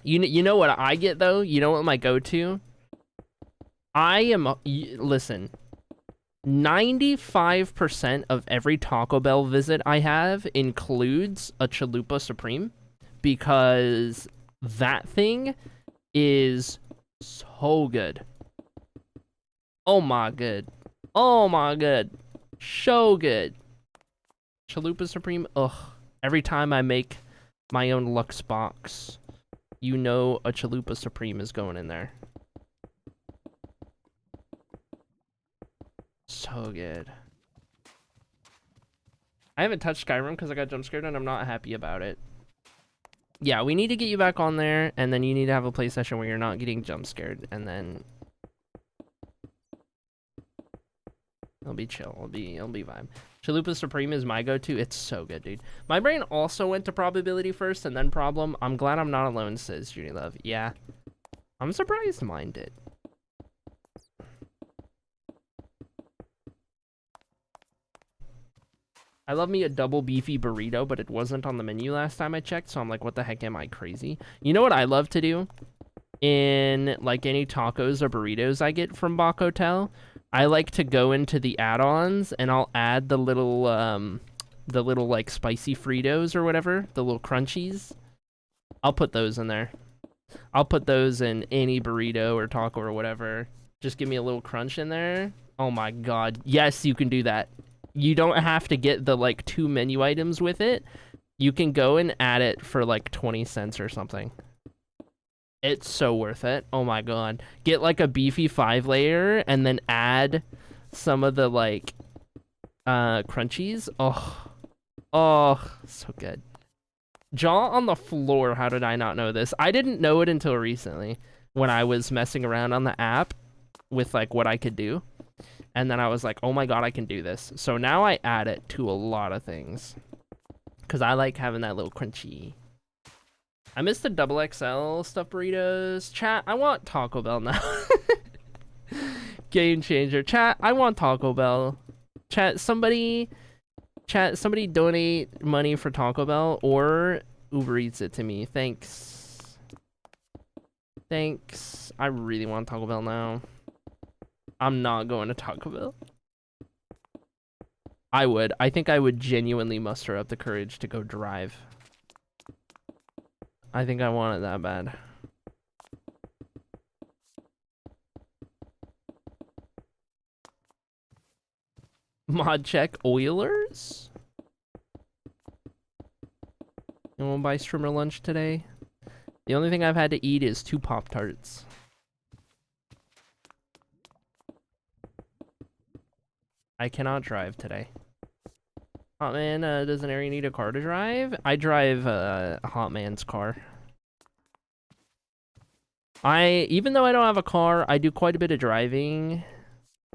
Speaker 1: You know what I get, though? You know what my go-to? Listen, 95% of every Taco Bell visit I have includes a Chalupa Supreme because that thing is so good. Oh my god. Oh my god. So good. Chalupa Supreme, ugh. Every time I make my own Lux box, you know a Chalupa Supreme is going in there. So good. I haven't touched Skyrim because I got jump scared and I'm not happy about it. Yeah, we need to get you back on there, and then you need to have a play session where you're not getting jump scared, and then it'll be chill. It'll be vibe. Chalupa Supreme is my go-to. It's so good, dude. My brain also went to probability first and then problem. I'm glad I'm not alone, says Judy Love. Yeah. I'm surprised mine did. I love me a double beefy burrito, but it wasn't on the menu last time I checked, so I'm like, what the heck, am I crazy? You know what I love to do? In, like, any tacos or burritos I get from Bach Hotel, I like to go into the add-ons, and I'll add the little, like, spicy Fritos or whatever, the little crunchies. I'll put those in there. I'll put those in any burrito or taco or whatever. Just give me a little crunch in there. Oh my god. Yes, you can do that. You don't have to get the, like, 2 menu items with it. You can go and add it for, like, 20 cents or something. It's so worth it. Oh my god. Get, like, a beefy 5-layer and then add some of the, like, crunchies. Oh. Oh, so good. Jaw on the floor. How did I not know this? I didn't know it until recently when I was messing around on the app with, like, what I could do. And then I was like, oh my god, I can do this. So now I add it to a lot of things. Because I like having that little crunchy. I miss the double XL stuffed burritos. Chat, I want Taco Bell now. Game changer. Chat, I want Taco Bell. Chat, somebody donate money for Taco Bell or Uber Eats it to me. Thanks. Thanks. I really want Taco Bell now. I'm not going to Taco Bell. I think I would genuinely muster up the courage to go drive. I think I want it that bad. Mod check Oilers. You want to buy streamer lunch today? The only thing I've had to eat is 2 Pop-Tarts. I cannot drive today. Hot man, does an area need a car to drive? I drive Hot man's car. Even though I don't have a car, I do quite a bit of driving.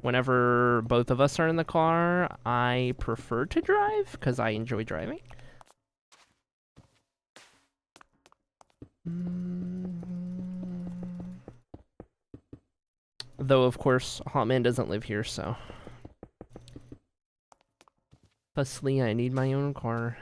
Speaker 1: Whenever both of us are in the car, I prefer to drive because I enjoy driving. Though, of course, Hot man doesn't live here, so. Firstly, I need my own car.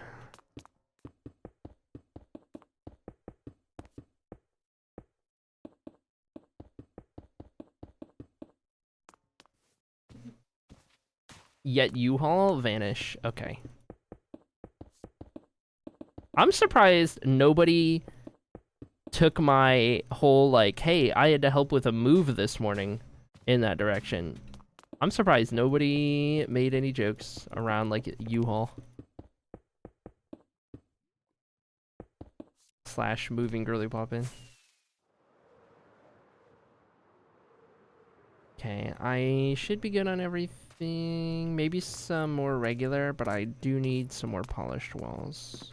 Speaker 1: Yet U-Haul vanish. Okay. I'm surprised nobody took my whole, like, hey, I had to help with a move this morning in that direction. I'm surprised nobody made any jokes around, like, U-Haul. / moving girly poppin'. Okay, I should be good on everything. Maybe some more regular, but I do need some more polished walls.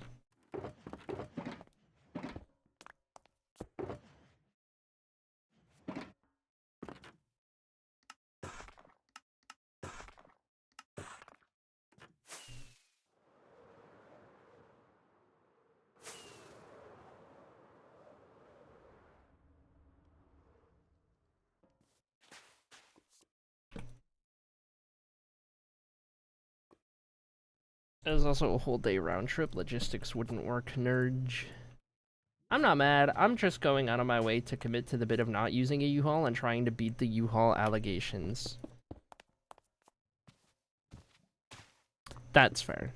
Speaker 1: It was also a whole day round trip. Logistics wouldn't work, nerd. I'm not mad. I'm just going out of my way to commit to the bit of not using a U-Haul and trying to beat the U-Haul allegations. That's fair.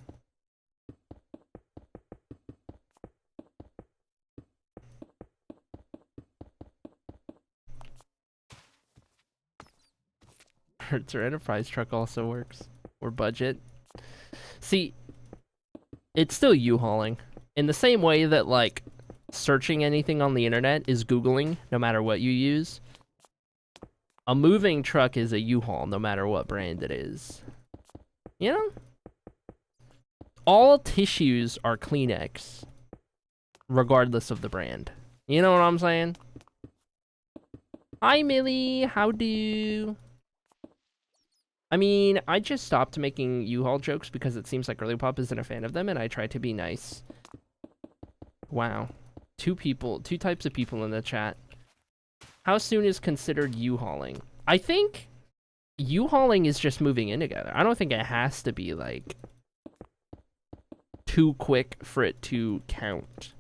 Speaker 1: Hertzer Enterprise truck also works. Or budget. See, it's still U-Hauling. In the same way that, like, searching anything on the internet is Googling, no matter what you use. A moving truck is a U-Haul, no matter what brand it is. You know? All tissues are Kleenex, regardless of the brand. You know what I'm saying? Hi, Millie. How do? I mean, I just stopped making U-Haul jokes because it seems like Girly Pop isn't a fan of them, and I try to be nice. Wow. 2 types of people in the chat. How soon is considered U-Hauling? I think U-Hauling is just moving in together. I don't think it has to be, like, too quick for it to count.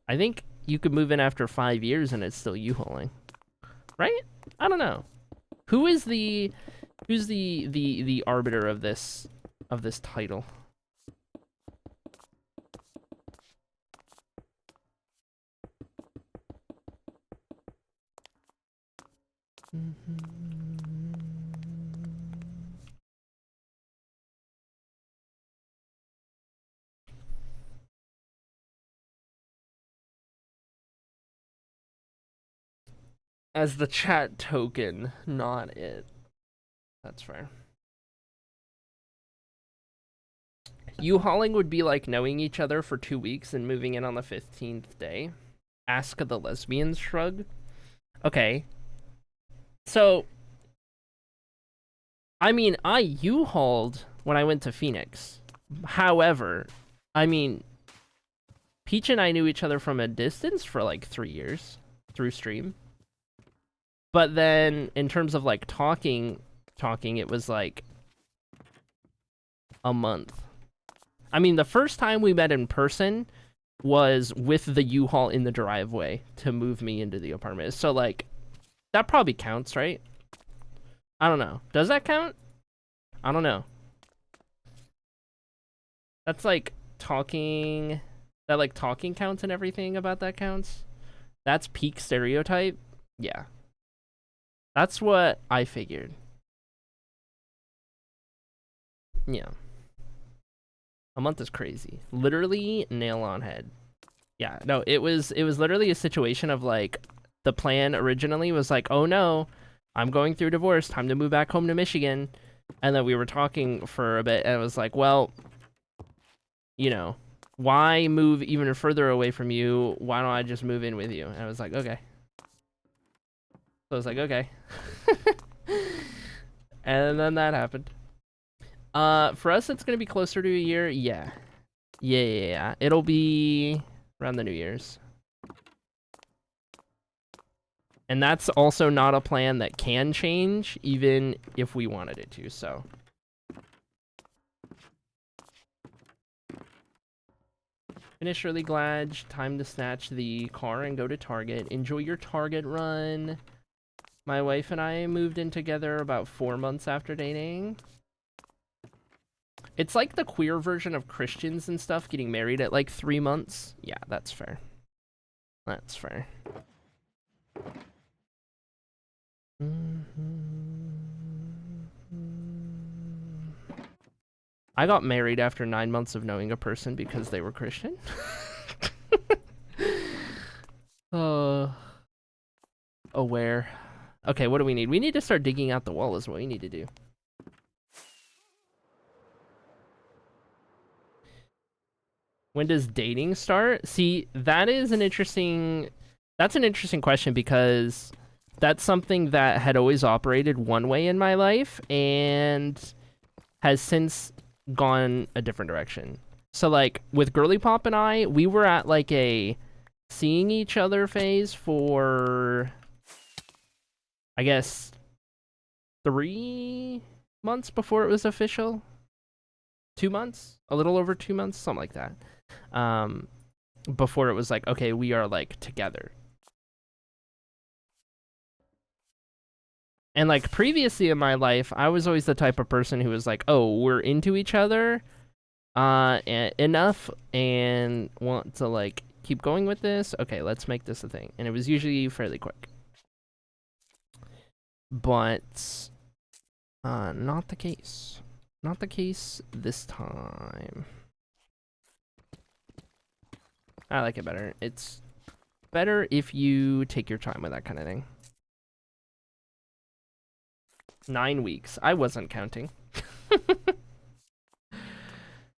Speaker 1: I think you could move in after 5 years and it's still U-Hauling. Right? I don't know. Who's the arbiter of this title? As the chat token, not it. That's fair. U-Hauling would be like knowing each other for 2 weeks and moving in on the 15th day. Ask the lesbians shrug. Okay. So, I mean, I U-Hauled when I went to Phoenix. However, I mean, Peach and I knew each other from a distance for like 3 years through stream. But then, in terms of like talking, it was like a month. I mean, the first time we met in person was with the U-Haul in the driveway to move me into the apartment. So, like, that probably counts, right? I don't know. Does that count? I don't know. That's like talking... That, like, talking counts and everything about that counts? That's peak stereotype? Yeah. That's what I figured. Yeah. A month is crazy. Literally nail on head. Yeah, no, it was literally a situation of like the plan originally was like, oh no, I'm going through divorce, time to move back home to Michigan. And then we were talking for a bit and it was like, well, you know, why move even further away from you? Why don't I just move in with you? And I was like, okay. So I was like, okay. And then that happened. For us, it's gonna be closer to a year. Yeah. Yeah. It'll be around the New Year's. And that's also not a plan that can change, even if we wanted it to, so. Finish early, Gladge. Time to snatch the car and go to Target. Enjoy your Target run. My wife and I moved in together about 4 months after dating. It's like the queer version of Christians and stuff getting married at like 3 months. Yeah, that's fair. That's fair. I got married after 9 months of knowing a person because they were Christian. Aware. Okay, what do we need? We need to start digging out the wall is what we need to do. When does dating start? See, that's an interesting question because that's something that had always operated one way in my life and has since gone a different direction. So like with Girly Pop and I, we were at like a seeing each other phase for, I guess, 3 months before it was official. 2 months? A little over 2 months? Something like that. Before it was like, okay, we are like together. And like previously in my life, I was always the type of person who was like, oh, we're into each other enough and want to like keep going with this. Okay, let's make this a thing. And it was usually fairly quick. But not the case. Not the case this time. I like it better. It's better if you take your time with that kind of thing. 9 weeks. I wasn't counting.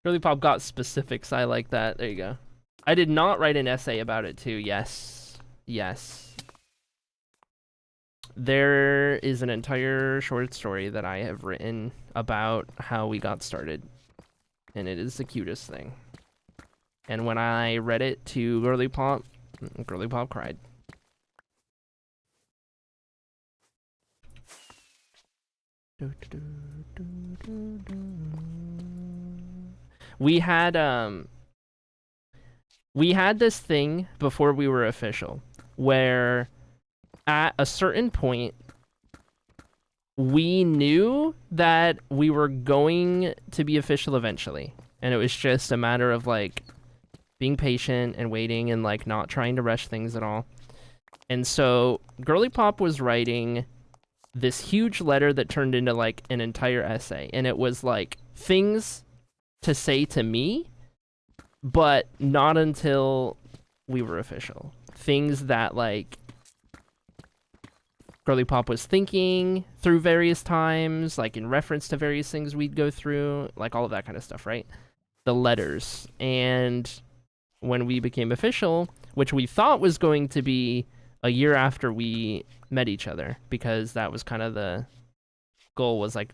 Speaker 1: Girly Pop got specifics. I like that. There you go. I did not write an essay about it too. Yes. Yes. There is an entire short story that I have written about how we got started. And it is the cutest thing. And when I read it to Girly Pop cried. We had this thing before we were official where at a certain point we knew that we were going to be official eventually, and it was just a matter of like being patient and waiting and like not trying to rush things at all. And so Girly Pop was writing this huge letter that turned into like an entire essay, and it was like things to say to me, but not until we were official. Things that like Girly Pop was thinking through various times, like in reference to various things we'd go through, like all of that kind of stuff, right? The letters. And when we became official, which we thought was going to be a year after we met each other, because that was kind of the goal, was like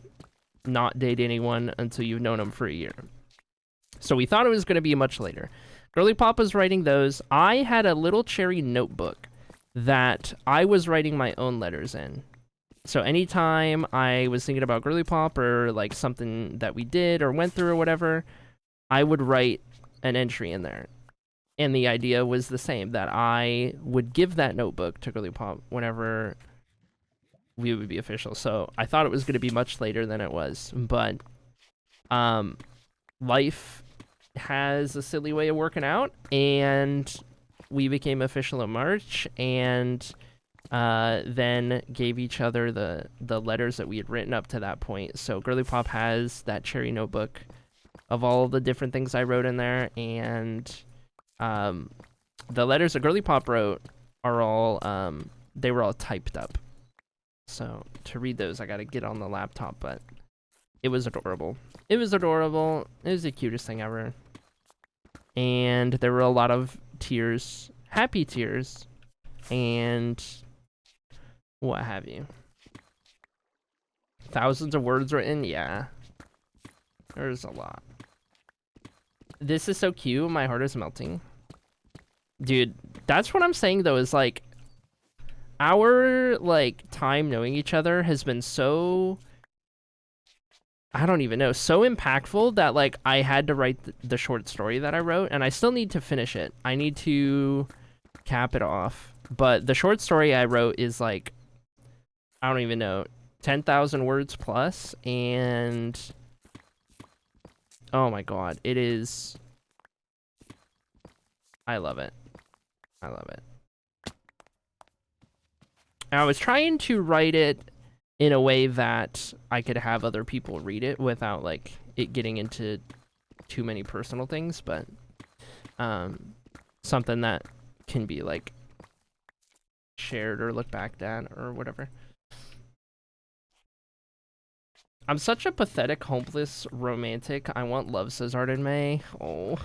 Speaker 1: not date anyone until you've known them for a year. So we thought it was going to be much later. Girly Pop was writing those. I had a little cherry notebook that I was writing my own letters in. So anytime I was thinking about Girly Pop or like something that we did or went through or whatever, I would write an entry in there. And the idea was the same, that I would give that notebook to Girly Pop whenever we would be official. So I thought it was going to be much later than it was, but life has a silly way of working out, and we became official in March, and then gave each other the letters that we had written up to that point. So Girly Pop has that cherry notebook of all the different things I wrote in there, and the letters that Girly Pop wrote are all they were all typed up. So to read those, I got to get on the laptop, but it was adorable. It was adorable. It was the cutest thing ever. And there were a lot of tears, happy tears, and what have you. Thousands of words written, yeah. There's a lot. This is so cute. My heart is melting. Dude, that's what I'm saying though, is like our like time knowing each other has been so, I don't even know, so impactful that like I had to write the short story that I wrote, and I still need to finish it. I need to cap it off. But the short story I wrote is like, I don't even know, 10,000 words plus, and oh my god, it is, I love it. I love it. And I was trying to write it in a way that I could have other people read it without like it getting into too many personal things, but something that can be like shared or looked back at or whatever. I'm such a pathetic, hopeless romantic. I want love, says Arden May. Oh.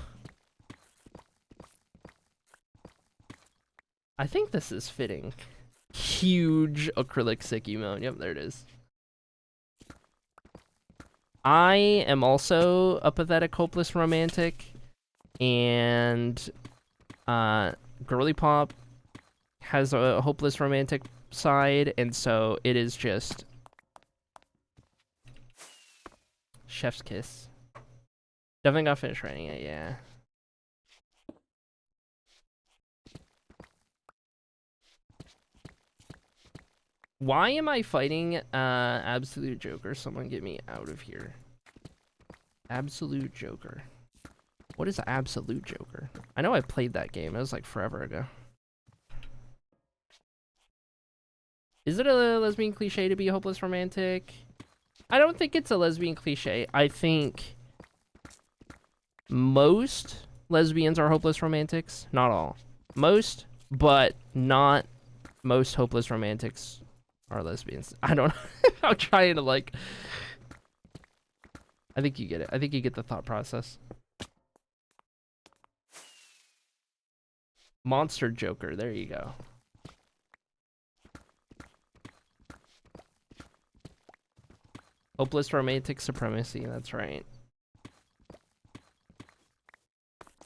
Speaker 1: I think this is fitting. Huge acrylic sick emote. Yep, there it is. I am also a pathetic, hopeless romantic, and Girly Pop has a hopeless romantic side, and so it is just chef's kiss. Definitely got finished writing it, yeah. Why am I fighting Absolute Joker? Someone get me out of here. Absolute Joker. What is Absolute Joker? I know I played that game. It was like forever ago. Is it a lesbian cliche to be a hopeless romantic? I don't think it's a lesbian cliche. I think most lesbians are hopeless romantics. Not all. Most, but not most hopeless romantics are lesbians. I don't know. I'm trying to like... I think you get it. I think you get the thought process. Monster Joker. There you go. Hopeless romantic supremacy. That's right.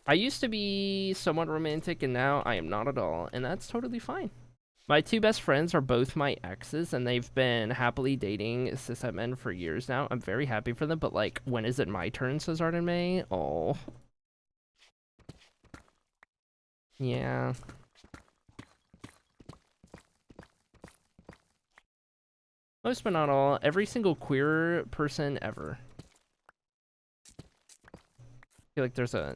Speaker 1: I used to be somewhat romantic, and now I am not at all, and that's totally fine. My two best friends are both my exes, and they've been happily dating cishet men for years now. I'm very happy for them, but like, when is it my turn, says Arden May? Oh. Yeah. Most but not all. Every single queer person ever. I feel like there's a...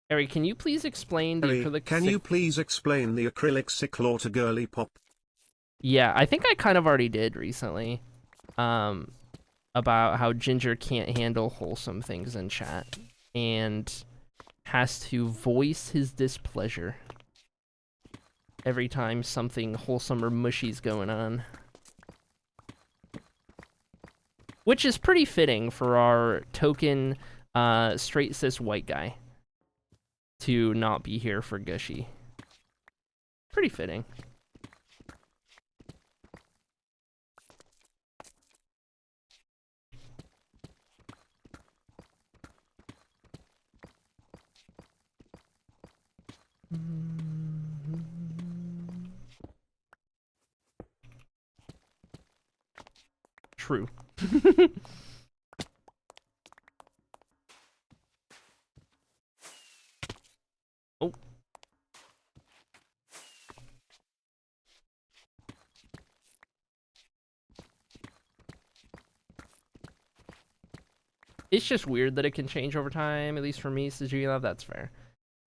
Speaker 1: Eric, can you please explain the acrylic...
Speaker 2: Can you please explain the acrylic sick law to Girly Pop?
Speaker 1: Yeah, I think I kind of already did recently. About how Ginger can't handle wholesome things in chat. And has to voice his displeasure every time something wholesome or mushy's going on. Which is pretty fitting for our token straight cis white guy to not be here for Gushy. Pretty fitting. True. Oh. It's just weird that it can change over time, at least for me, says G-Love. That's fair.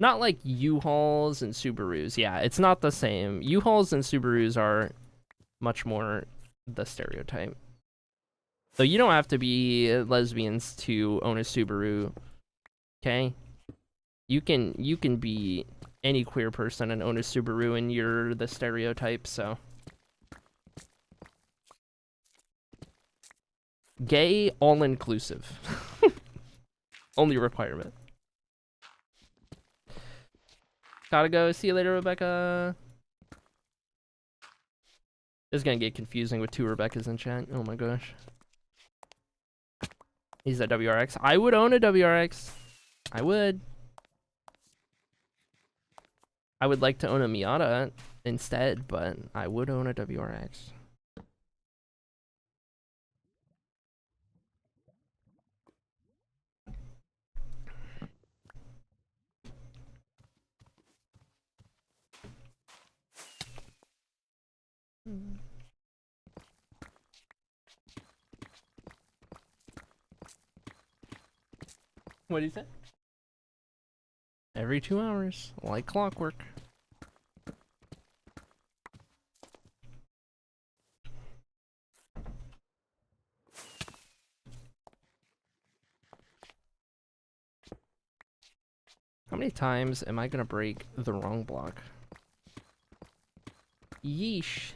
Speaker 1: Not like U-Hauls and Subarus. Yeah, it's not the same. U-Hauls and Subarus are much more the stereotype. So you don't have to be lesbians to own a Subaru, okay? You can be any queer person and own a Subaru, and you're the stereotype. So gay, all inclusive, only requirement. Gotta go. See you later, Rebecca. This is gonna get confusing with 2 Rebeccas in chat. Oh my gosh. He's a WRX. I would own a WRX. I would. I would like to own a Miata instead, but I would own a WRX. What do you say? Every 2 hours, like clockwork. How many times am I gonna break the wrong block? Yeesh.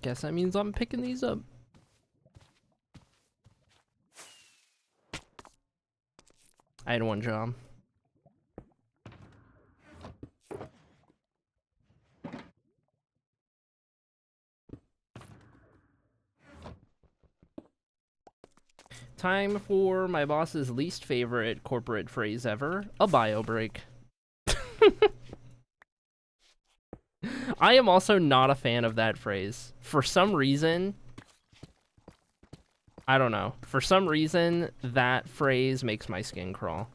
Speaker 1: Guess that means I'm picking these up. I had one job. Time for my boss's least favorite corporate phrase ever, a bio break. I am also not a fan of that phrase. For some reason, I don't know. For some reason, that phrase makes my skin crawl.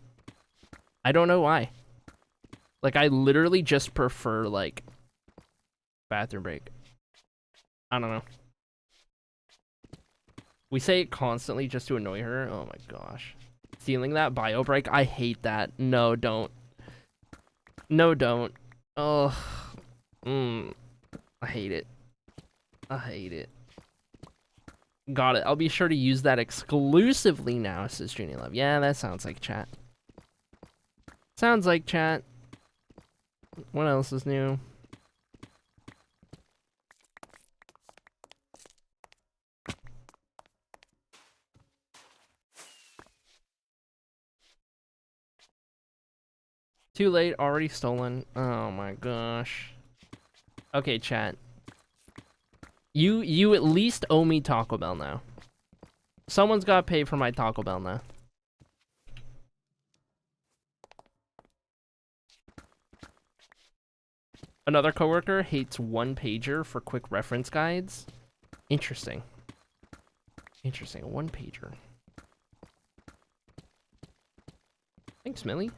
Speaker 1: I don't know why. Like, I literally just prefer, like, bathroom break. I don't know. We say it constantly just to annoy her. Oh my gosh. Stealing that bio break, I hate that. No, don't. No, don't. Oh. I hate it. I hate it. Got it. I'll be sure to use that exclusively now, says Junior Love. Yeah, that sounds like chat. Sounds like chat. What else is new? Too late, already stolen. Oh my gosh. Okay, chat. You at least owe me Taco Bell now. Someone's got to pay for my Taco Bell now. Another coworker hates one pager for quick reference guides. Interesting. Interesting. A one pager. Thanks, Millie.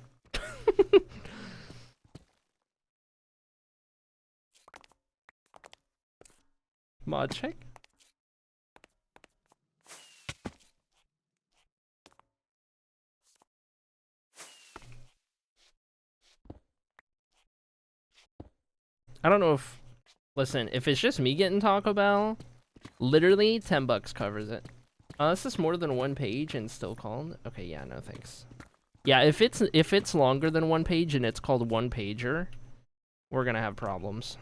Speaker 1: Mod check. I don't know if... Listen, if it's just me getting Taco Bell, literally $10 covers it. This is more than one page and still called? Okay, yeah, no thanks. Yeah, if it's longer than one page and it's called one pager, we're gonna have problems.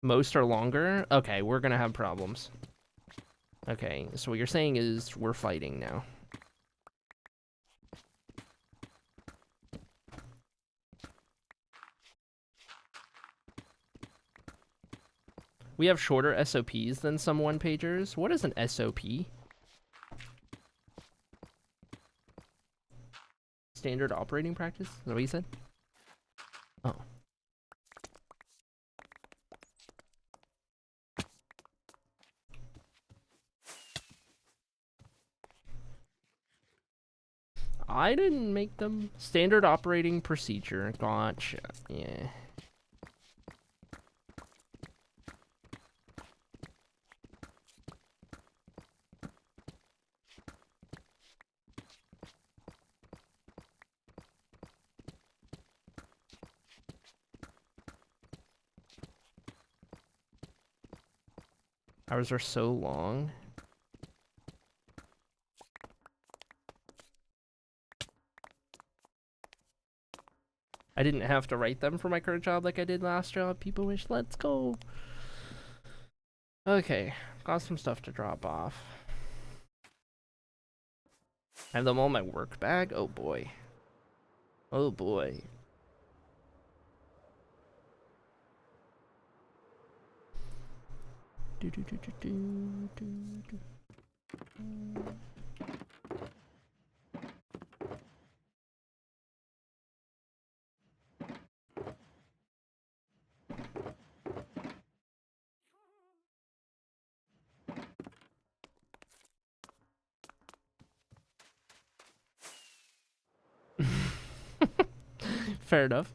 Speaker 1: Most are longer? Okay, we're gonna have problems. Okay, so what you're saying is we're fighting now. We have shorter SOPs than some one-pagers. What is an SOP? Standard operating practice? Is that what you said? Oh. I didn't make them. Standard operating procedure. Gotcha. Yeah. Hours are so long. I didn't have to write them for my current job like I did last job. People wish. Let's go. Okay, got some stuff to drop off. I have them all in my work bag. Oh boy. Oh boy. Do, do, do, do, do, do, do. Fair enough.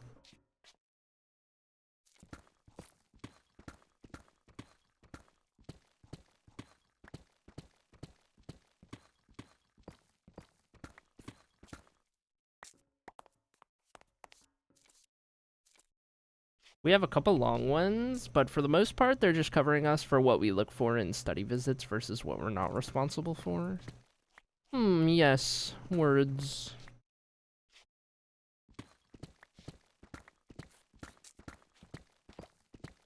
Speaker 1: We have a couple long ones, but for the most part, they're just covering us for what we look for in study visits versus what we're not responsible for. Yes. Words.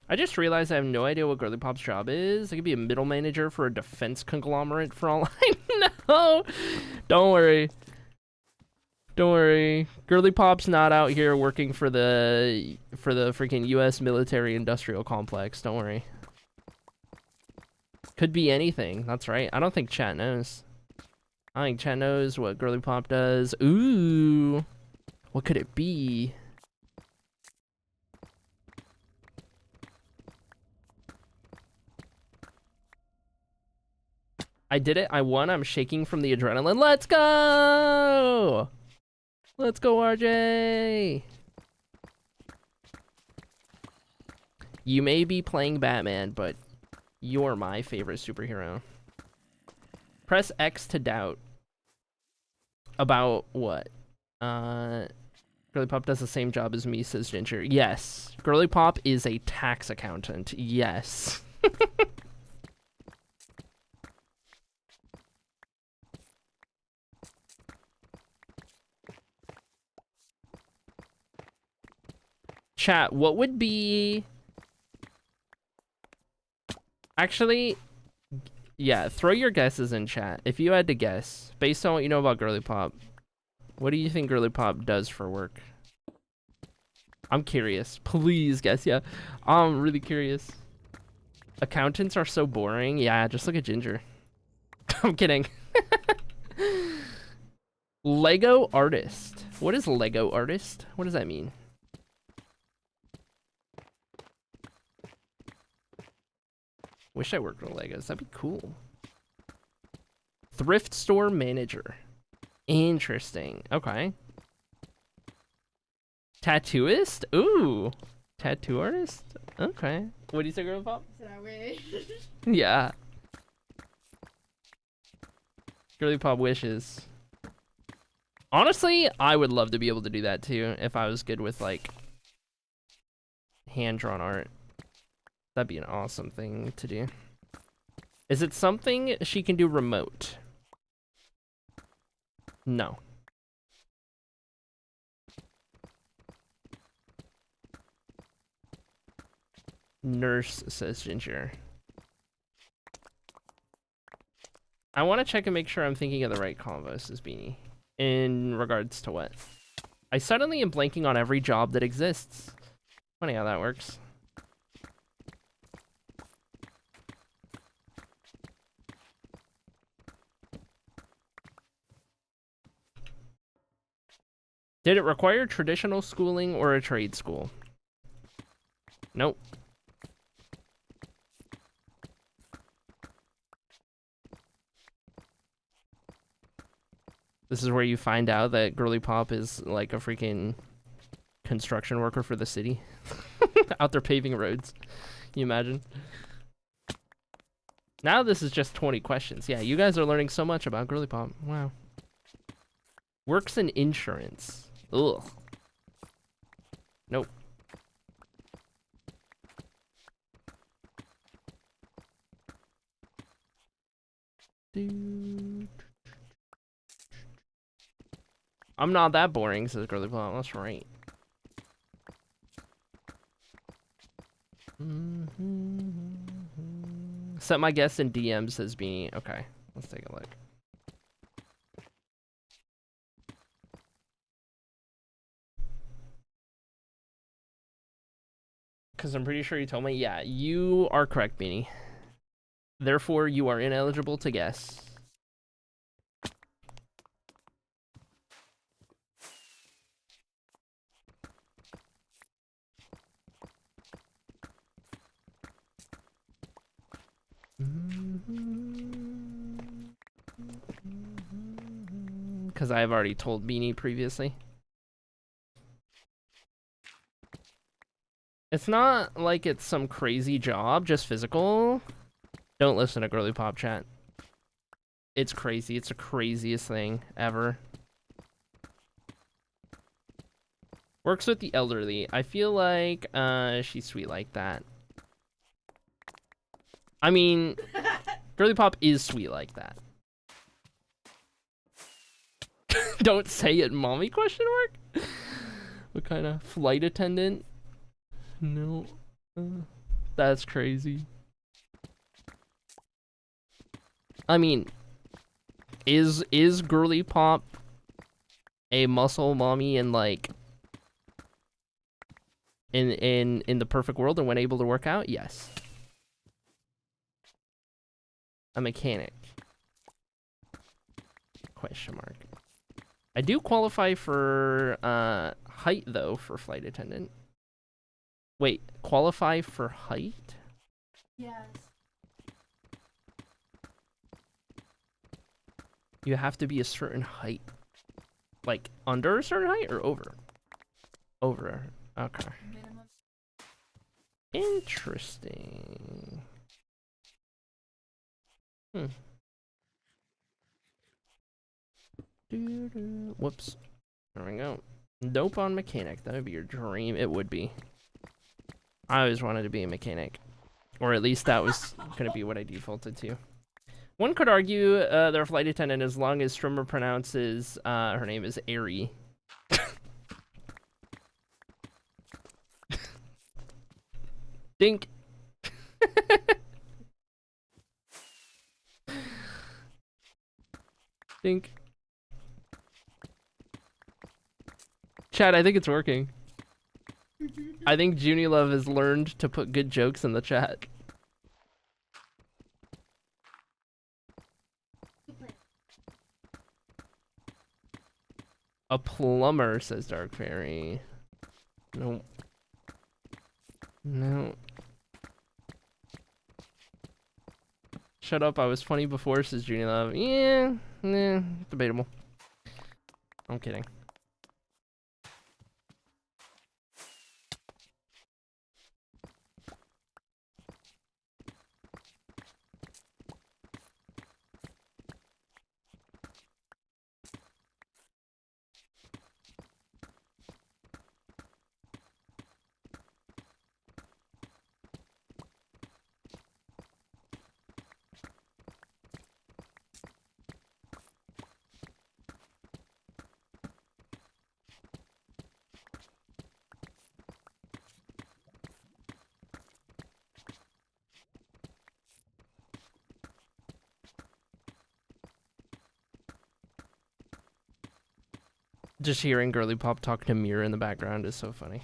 Speaker 1: I just realized I have no idea what Girly Pop's job is. I could be a middle manager for a defense conglomerate for all I know. Don't worry. Don't worry. Girly Pop's not out here working for the freaking US military industrial complex. Don't worry. Could be anything. That's right. I don't think chat knows. I think chat knows what Girly Pop does. Ooh. What could it be? I did it. I won. I'm shaking from the adrenaline. Let's go! Let's go, RJ! You may be playing Batman, but you're my favorite superhero. Press X to doubt. About what? Girly Pop does the same job as me, says Ginger. Yes. Girly Pop is a tax accountant. Yes. Chat, what would be... Actually, yeah, throw your guesses in chat. If you had to guess, based on what you know about Girly Pop, what do you think Girly Pop does for work? I'm curious. Please guess, yeah. I'm really curious. Accountants are so boring. Yeah, just look at Ginger. I'm kidding. Lego artist. What is Lego artist? What does that mean? Wish I worked with Legos. That'd be cool. Thrift store manager. Interesting. Okay. Tattooist? Ooh. Tattoo artist? Okay. What do you say, Girl Pop?
Speaker 3: I wish.
Speaker 1: Yeah. Girly Pop wishes. Honestly, I would love to be able to do that too if I was good with like hand-drawn art. That'd be an awesome thing to do. Is it something she can do remote? No. Nurse, says Ginger. I want to check and make sure I'm thinking of the right convo, says Beanie. In regards to what? I suddenly am blanking on every job that exists. Funny how that works. Did it require traditional schooling or a trade school? Nope. This is where you find out that Girly Pop is like a freaking construction worker for the city. Out there paving roads. Can you imagine? Now this is just 20 questions. Yeah, you guys are learning so much about Girly Pop. Wow. Works in insurance. Ugh. Nope. Dude. I'm not that boring, says Girly Pop. That's right. Set my guess in DM, says Beanie. Okay, let's take a look. Because I'm pretty sure you told me. Yeah, you are correct, Beanie. Therefore, you are ineligible to guess. Because I've already told Beanie previously. It's not like it's some crazy job, just physical. Don't listen to Girly Pop chat. It's crazy. It's the craziest thing ever. Works with the elderly. I feel like she's sweet like that. I mean, Girly Pop is sweet like that. Don't say it, mommy, question mark? What kind of flight attendant? No. That's crazy. I mean, is Girly Pop a muscle mommy in like in the perfect world and when able to work out? Yes. A mechanic. Question mark. I do qualify for height though for flight attendant. Wait, qualify for height?
Speaker 3: Yes.
Speaker 1: You have to be a certain height. Like under a certain height or over? Over. Okay.
Speaker 3: Minimum.
Speaker 1: Interesting. Whoops. There we go. Nope on mechanic. That would be your dream. It would be. I always wanted to be a mechanic. Or at least that was going to be what I defaulted to. One could argue their flight attendant as long as Strimmer pronounces her name is Airy. Dink. Dink. Chat, I think it's working. I think Junie Love has learned to put good jokes in the chat. A plumber, says Dark Fairy. No. No. Shut up, I was funny before, says Junie Love. Yeah, nah, debatable. I'm kidding. Just hearing Girly Pop talk to Mirror in the background is so funny.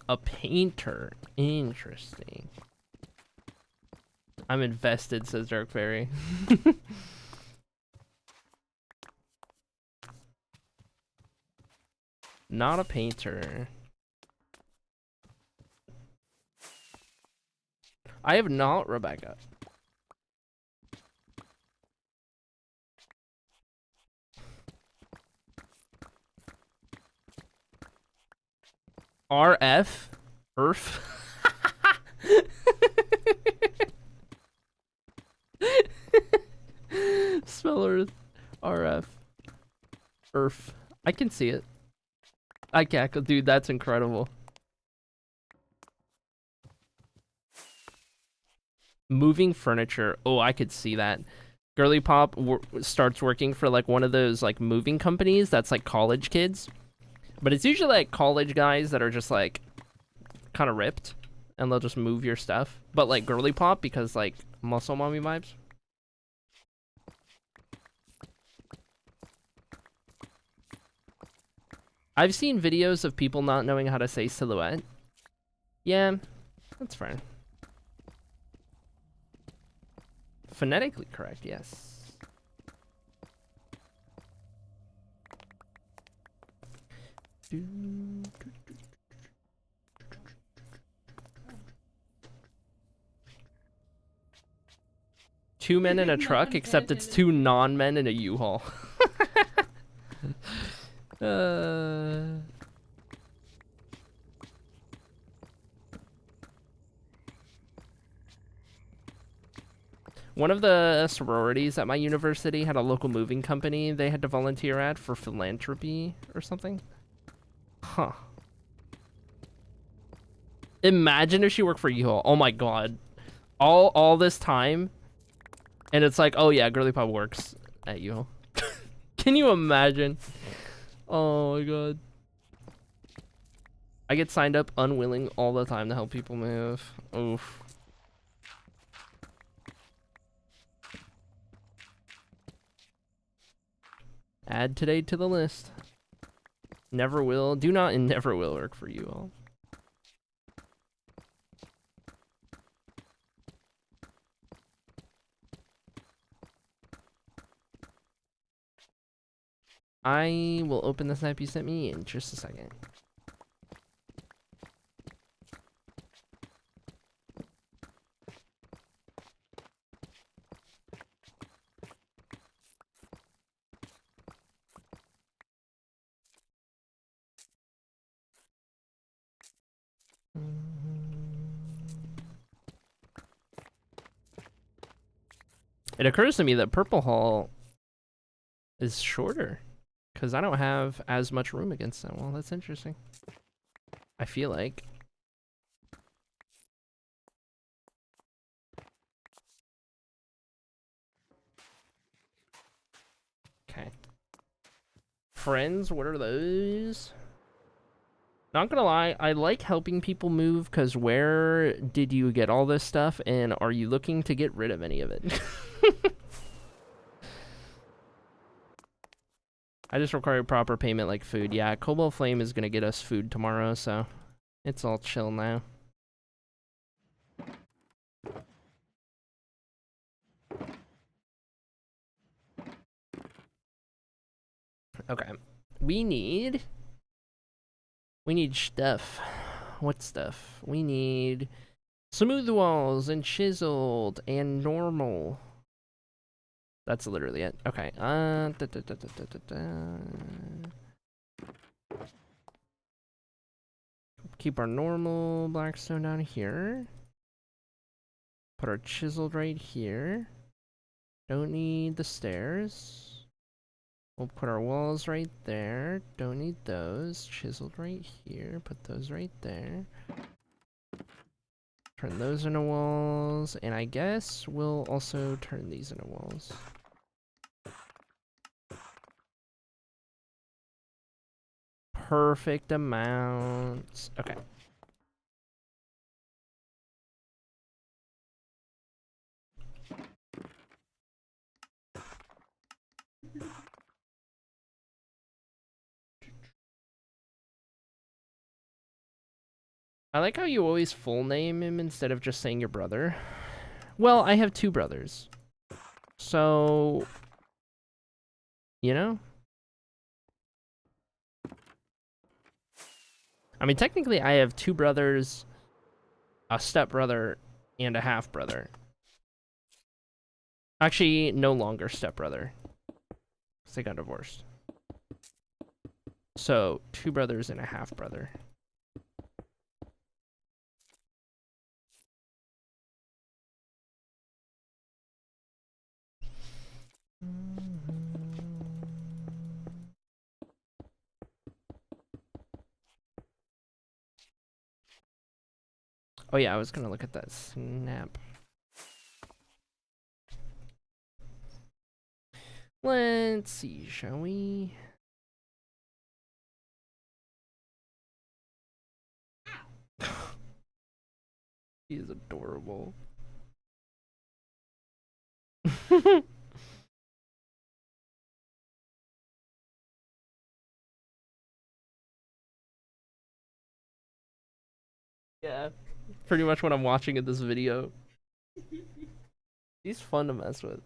Speaker 1: A painter. Interesting. I'm invested, says Dark Fairy. Not a painter. I have not, Rebecca. RF? Earth? Spell Earth. RF. Earth. I can see it. I cackle. Dude, that's incredible. Moving furniture. Oh, I could see that. Girly Pop starts working for like one of those like moving companies that's like college kids. But it's usually like college guys that are just like kind of ripped and they'll just move your stuff. But like Girly Pop, because like muscle mommy vibes. I've seen videos of people not knowing how to say silhouette. Yeah, that's fine. Phonetically correct, yes. Two men in a truck, except it's two non-men in a U-Haul. One of the sororities at my university had a local moving company they had to volunteer at for philanthropy or something. Huh. Imagine if she worked for U-Haul. Oh my god. All this time, and it's like, oh yeah, Girly Pop works at U-Haul. Can you imagine? Oh my god. I get signed up unwilling all the time to help people move. Oof. Add today to the list. Never will. Do not and never will work for you all. I will open the snap you sent me in just a second. It occurs to me that Purple Hall is shorter because I don't have as much room against that wall. That's interesting. I feel like. Okay. Friends, what are those? Not gonna lie, I like helping people move because where did you get all this stuff and are you looking to get rid of any of it? I just require proper payment like food. Yeah, Cobalt Flame is gonna get us food tomorrow, so it's all chill now. Okay. We need stuff. What stuff? We need smooth walls and chiseled and normal. That's literally it. Okay. Keep our normal blackstone down here. Put our chiseled right here. Don't need the stairs. We'll put our walls right there. Don't need those. Chiseled right here. Put those right there. Turn those into walls. And I guess we'll also turn these into walls. Perfect amounts. Okay. I like how you always full name him instead of just saying your brother. Well, I have two brothers. So, you know? I mean, technically, I have 2 brothers, a stepbrother, and a half-brother. Actually, no longer stepbrother, because they got divorced. So, 2 brothers and a half-brother. Oh yeah, I was gonna look at that snap. Let's see, shall we? He is adorable. Yeah, pretty much what I'm watching in this video. He's fun to mess with.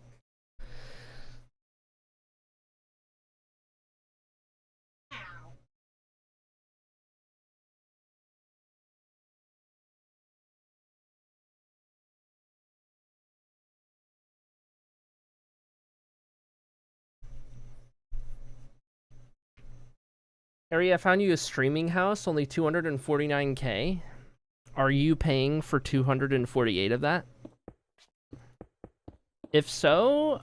Speaker 1: Harry, I found you a streaming house, only 249K. Are you paying for 248 of that? If so,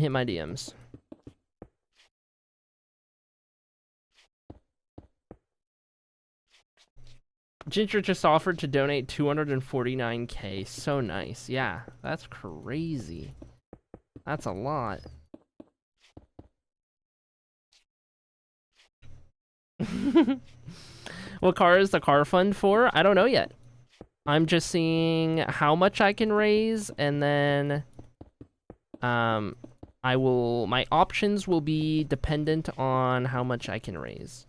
Speaker 1: hit my DMs. Ginger just offered to donate 249K. So nice. Yeah, that's crazy. That's a lot. What car is the car fund for? I don't know yet. I'm just seeing how much I can raise, and then my options will be dependent on how much I can raise.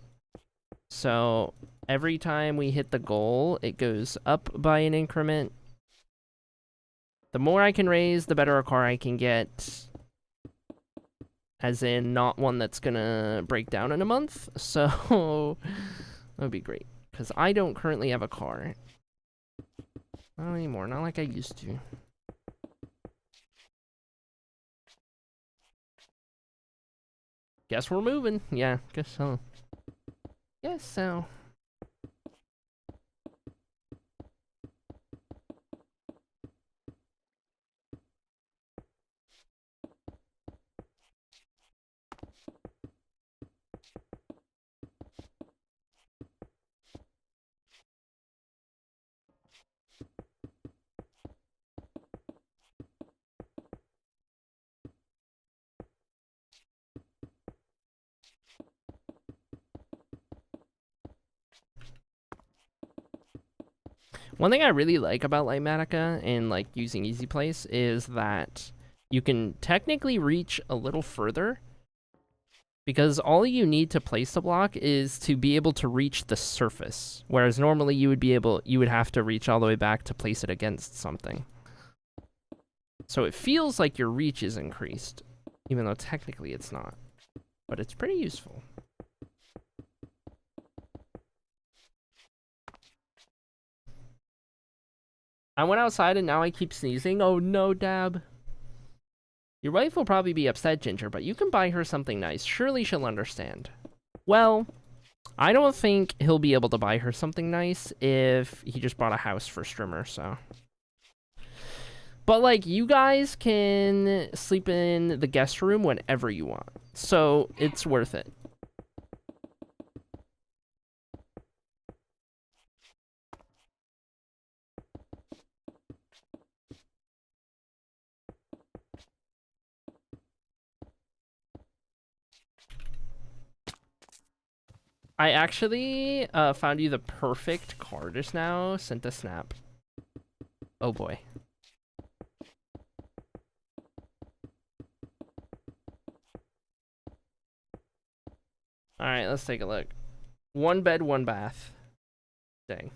Speaker 1: So every time we hit the goal, it goes up by an increment. The more I can raise, the better a car I can get. As in, not one that's gonna break down in a month. So that would be great. Because I don't currently have a car. Not anymore, not like I used to. Guess we're moving. Yeah, guess so. Guess so. One thing I really like about Lightmatica and like using Easy Place is that you can technically reach a little further because all you need to place the block is to be able to reach the surface, whereas normally you would have to reach all the way back to place it against something. So it feels like your reach is increased, even though technically it's not, but it's pretty useful. I went outside and now I keep sneezing. Oh no, Dab. Your wife will probably be upset, Ginger, but you can buy her something nice. Surely she'll understand. Well, I don't think he'll be able to buy her something nice if he just bought a house for Strimmer, so. But, like, you guys can sleep in the guest room whenever you want. So, it's worth it. I actually found you the perfect car just now. Sent a snap. Oh boy. Alright, let's take a look. 1 bed, 1 bath. Dang.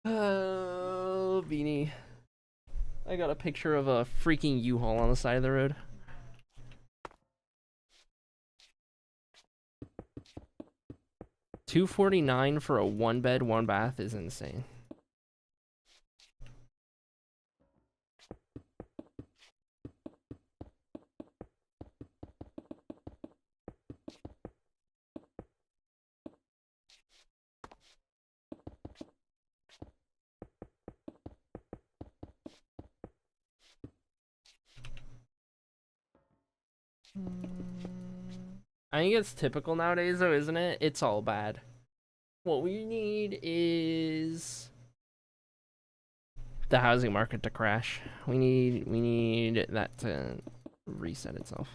Speaker 1: Oh, Beanie. I got a picture of a freaking U-Haul on the side of the road. $249 for a 1-bed, 1-bath is insane. I think it's typical nowadays, though, isn't it? It's all bad. What we need is the housing market to crash. We need that to reset itself.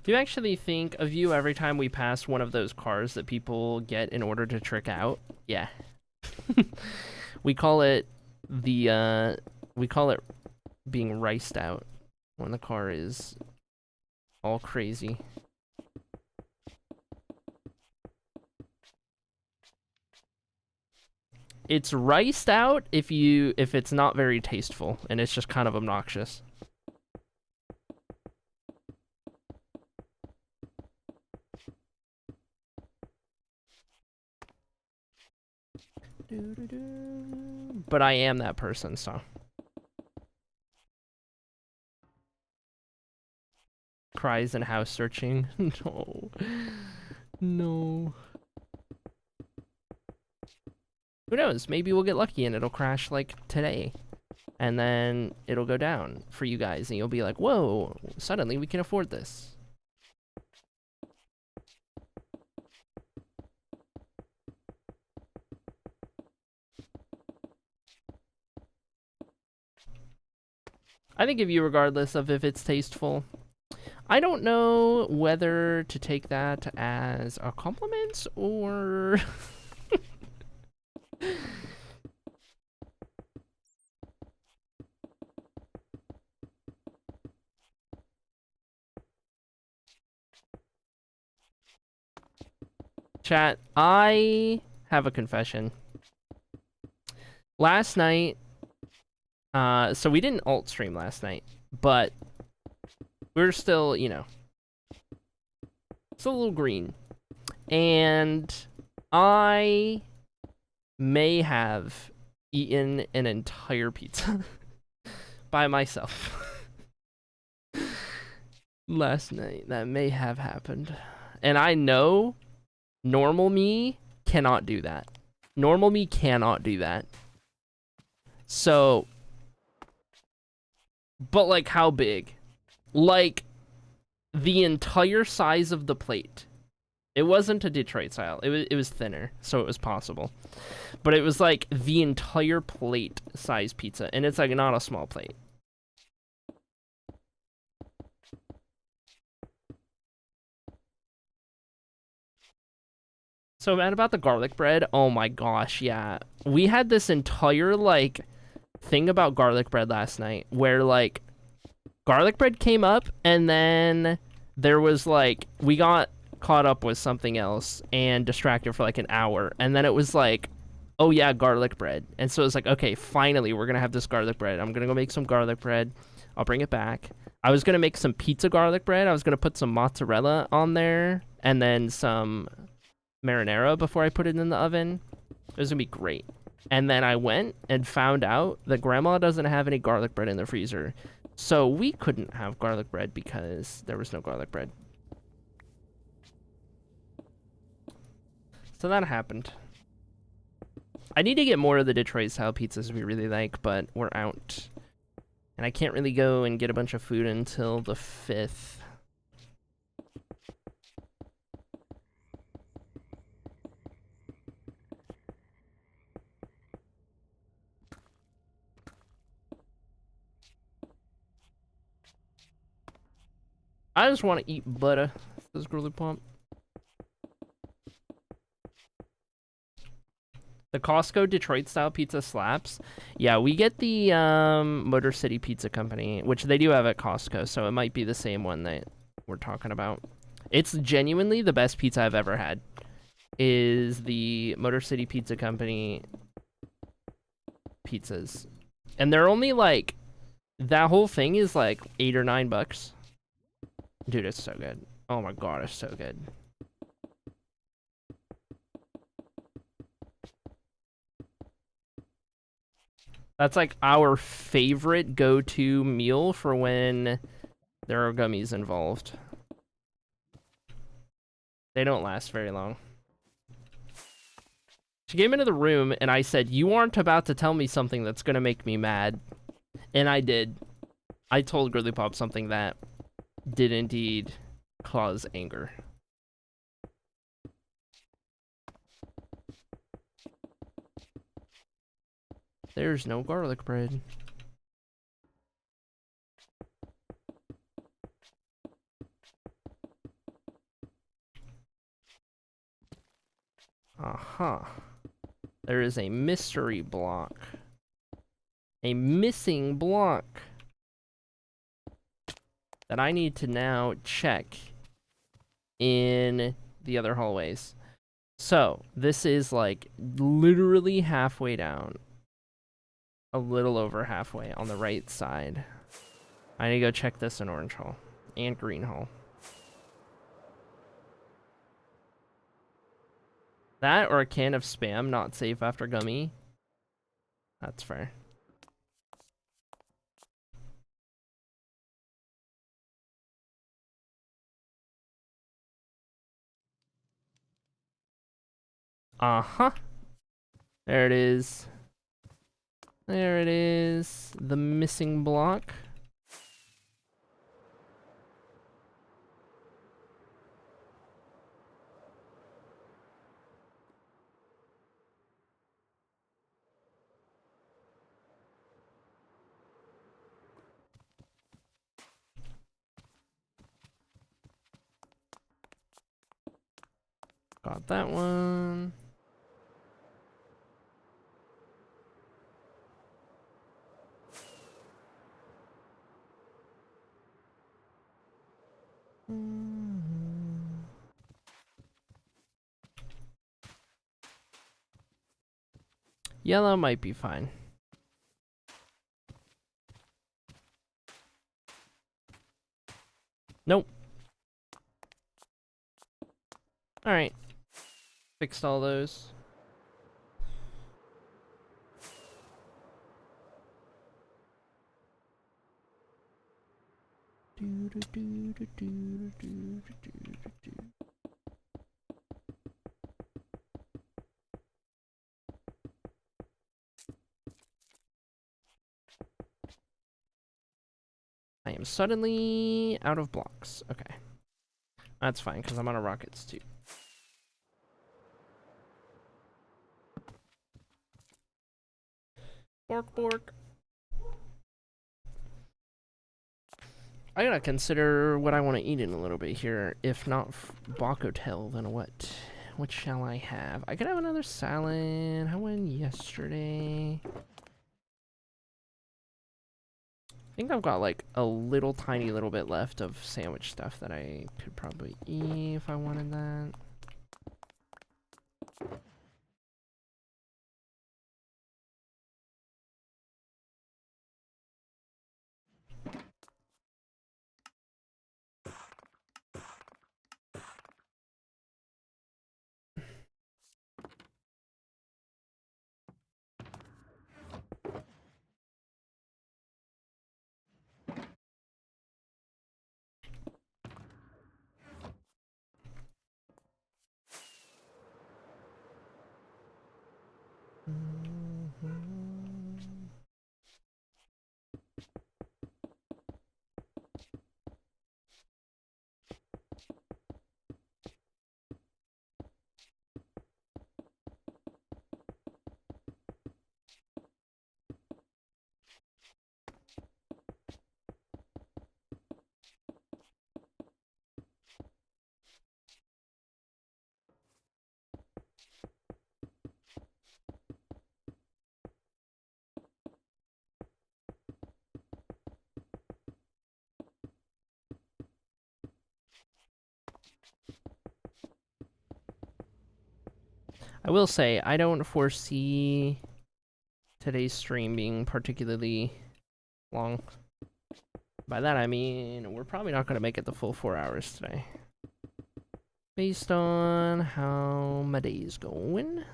Speaker 1: Do you actually think of you every time we pass one of those cars that people get in order to trick out? Yeah. We call it being riced out when the car is all crazy. It's riced out if it's not very tasteful and it's just kind of obnoxious. But I am that person, so. Cries and house searching. No. No. Who knows? Maybe we'll get lucky and it'll crash like today. And then it'll go down for you guys and you'll be like, whoa, suddenly we can afford this. I think of you regardless of if it's tasteful. I don't know whether to take that as a compliment or... Chat, I have a confession. Last night, so we didn't alt stream last night, but we were still, you know, still a little green. And I may have eaten an entire pizza by myself last night. That may have happened. And I know normal me cannot do that. Normal me cannot do that. So, but like how big? Like the entire size of the plate. It wasn't a Detroit style. It was thinner, so it was possible. But it was like the entire plate size pizza, and it's like not a small plate. So mad about the garlic bread. Oh my gosh, yeah. We had this entire like thing about garlic bread last night where like garlic bread came up and then there was like we got caught up with something else and distracted for like an hour, and then it was like, oh yeah, garlic bread. And so it's like, okay, finally we're gonna have this garlic bread. I'm gonna go make some garlic bread. I'll bring it back. I was gonna make some pizza garlic bread. I was gonna put some mozzarella on there and then some marinara before I put it in the oven. It was gonna be great. And then I went and found out that grandma doesn't have any garlic bread in the freezer. So we couldn't have garlic bread because there was no garlic bread. So that happened. I need to get more of the Detroit style pizzas we really like, but we're out. And I can't really go and get a bunch of food until the 5th. I just want to eat butter. This girly pump. The Costco Detroit style pizza slaps. Yeah, we get the Motor City Pizza Company, which they do have at Costco, so it might be the same one that we're talking about. It's genuinely the best pizza I've ever had. Is the Motor City Pizza Company pizzas. And they're only like, that whole thing is like $8 or $9. Dude, it's so good. Oh my god, it's so good. That's like our favorite go-to meal for when there are gummies involved. They don't last very long. She came into the room and I said, "You aren't about to tell me something that's gonna make me mad." And I did. I told Girly Pop something that did indeed cause anger. There's no garlic bread. Uh-huh. There is a mystery block. A missing block that I need to now check in the other hallways. So, this is like literally halfway down. A little over halfway on the right side. I need to go check this in Orange Hall and Green Hall. That or a can of Spam, not safe after gummy. That's fair. Uh-huh. There it is. There it is. The missing block. Got that one. Yellow might be fine. Nope. Alright. Fixed all those. I am suddenly out of blocks. Okay. That's fine, because I'm on a rockets too. Bork, bork. I gotta consider what I want to eat in a little bit here. If not Bakotel, then what? What shall I have? I could have another salad. I went yesterday. I think I've got like a little tiny little bit left of sandwich stuff that I could probably eat if I wanted that. I will say, I don't foresee today's stream being particularly long. By that I mean, we're probably not going to make it the full 4 hours today. Based on how my day's going.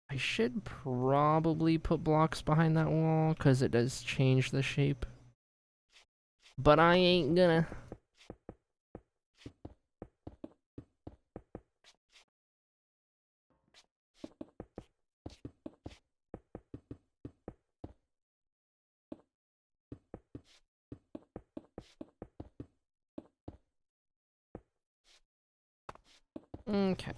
Speaker 1: I should probably put blocks behind that wall, because it does change the shape. But I ain't gonna. Okay.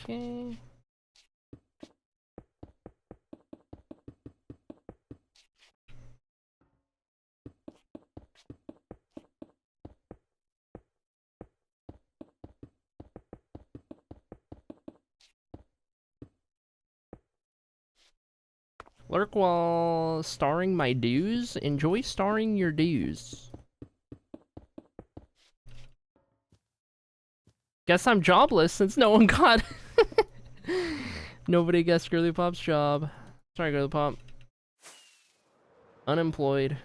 Speaker 1: Okay. Lurk while starring my dues. Enjoy starring your dues. Guess I'm jobless since no one got. Nobody guessed Girly Pop's job. Sorry, Girly Pop. Unemployed.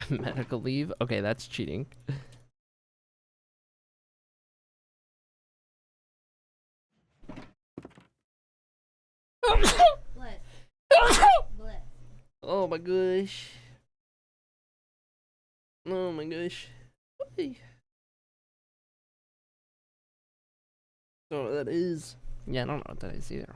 Speaker 1: Medical leave? Okay, that's cheating. Oh my gosh. Oh my gosh. So that is. Yeah, I don't know what that is either.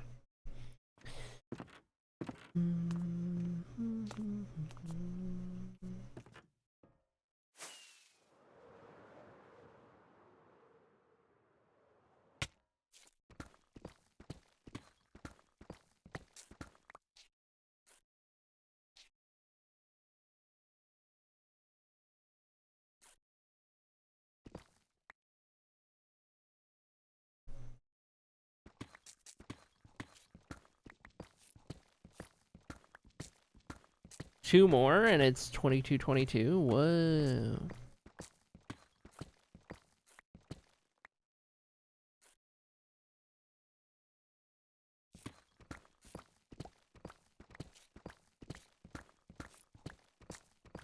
Speaker 1: Two more and it's 22-22. Whoa.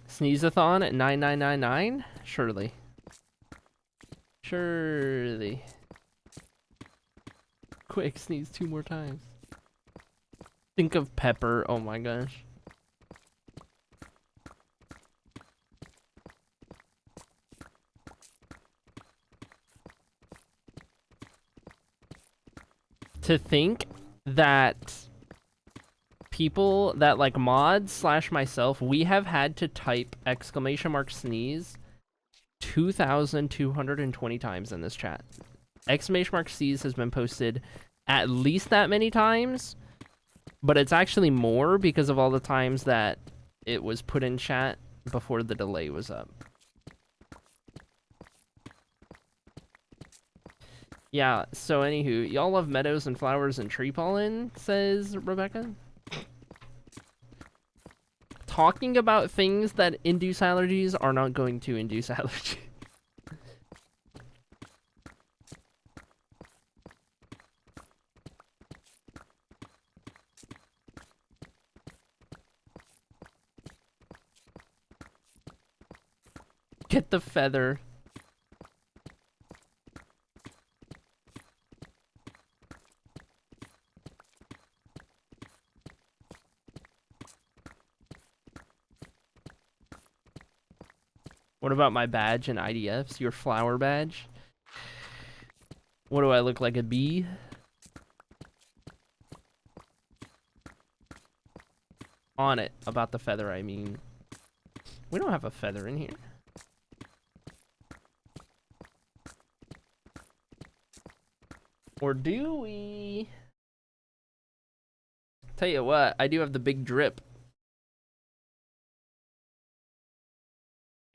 Speaker 1: Sneeze-a-thon at 9999? Surely. Surely. Quick, sneeze 2 more times. Think of Pepper. Oh my gosh. To think that people that like mods slash myself, we have had to type !sneeze 2,220 times in this chat. !sneeze has been posted at least that many times, but it's actually more because of all the times that it was put in chat before the delay was up. Yeah, so anywho, y'all love meadows and flowers and tree pollen, says Rebecca. Talking about things that induce allergies are not going to induce allergies. Get the feather. What about my badge and IDFs? Your flower badge? What do I look like, a bee? On it. About the feather, I mean. We don't have a feather in here. Or do we? Tell you what, I do have the big drip.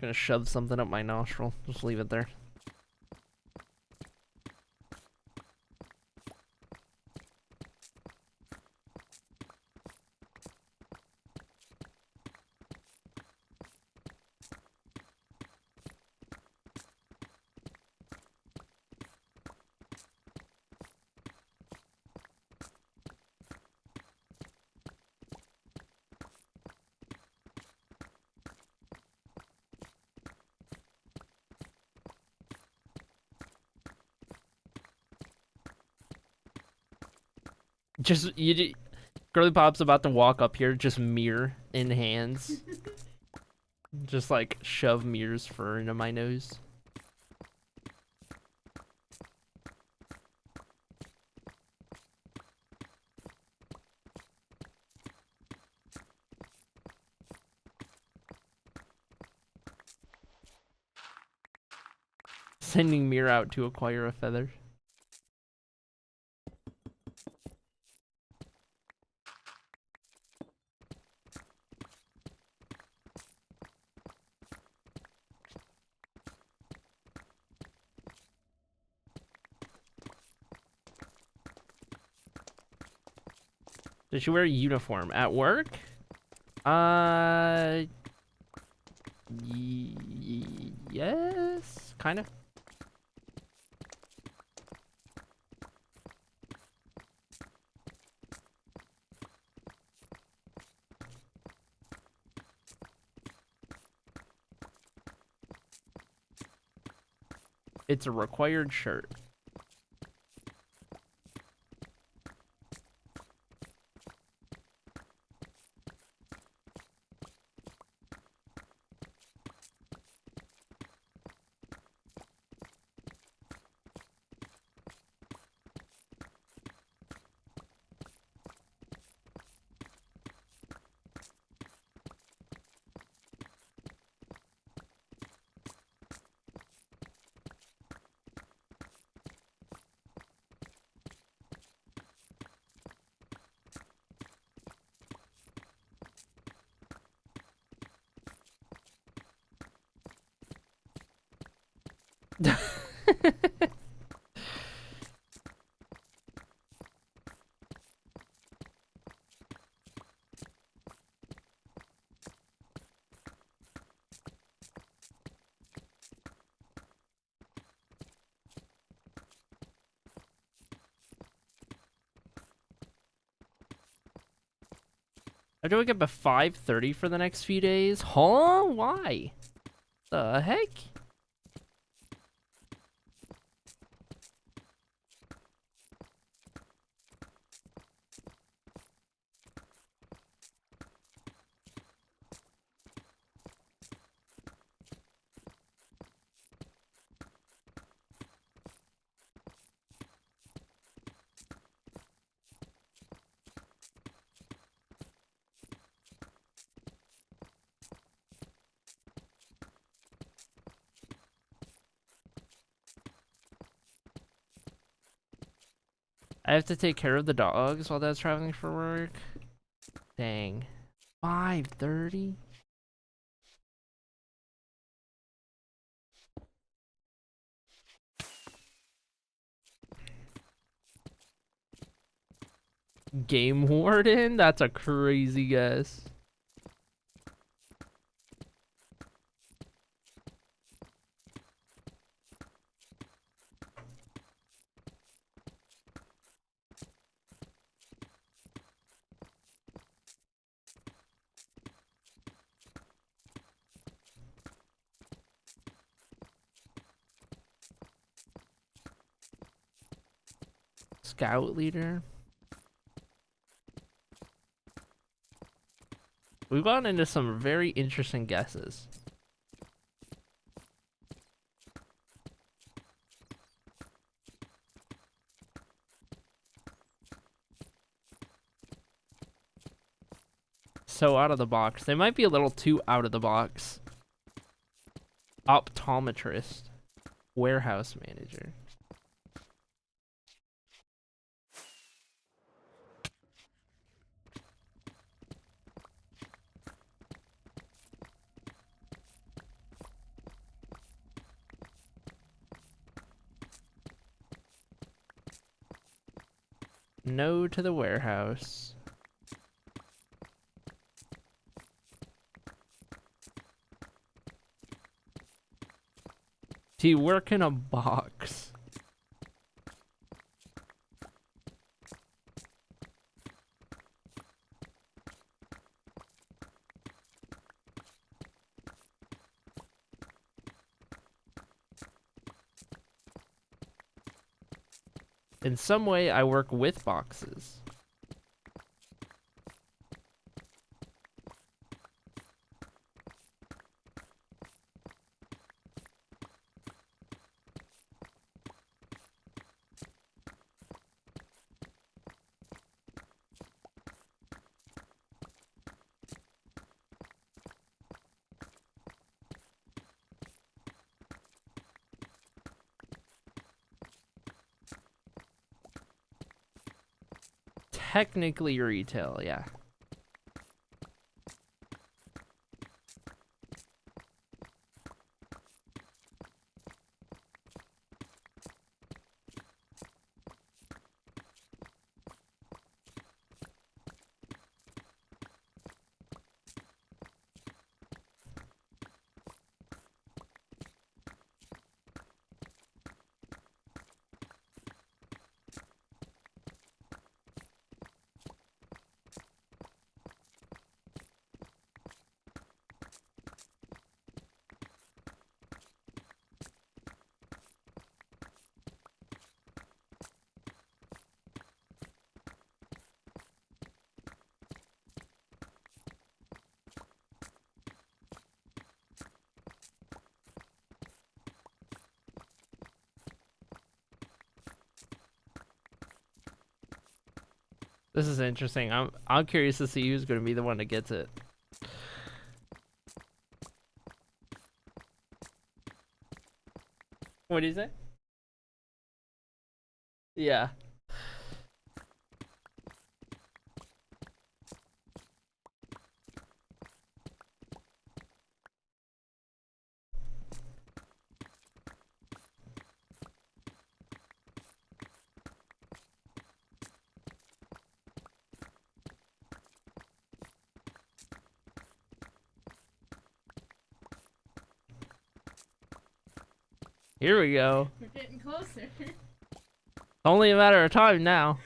Speaker 1: Gonna shove something up my nostril. Just leave it there. Just, Girly Pop's about to walk up here, just mirror in hands. Just like shove Mirror's fur into my nose. Sending Mirror out to acquire a feather. Did she wear a uniform at work? Yes, kind of. It's a required shirt. I'm doing up at 5:30 for the next few days. Huh? Why? The heck? I have to take care of the dogs while Dad's traveling for work. Dang. 5:30? Game warden? That's a crazy guess. Scout leader. We've gone into some very interesting guesses. So out of the box. They might be a little too out of the box. Optometrist. Warehouse manager. No to the warehouse. Do you work in a box? In some way, I work with boxes. Technically retail, yeah. This is interesting. I'm curious to see who's gonna be the one that gets it. What do you say? Yeah. Here we go.
Speaker 3: We're getting closer.
Speaker 1: Only a matter of time now.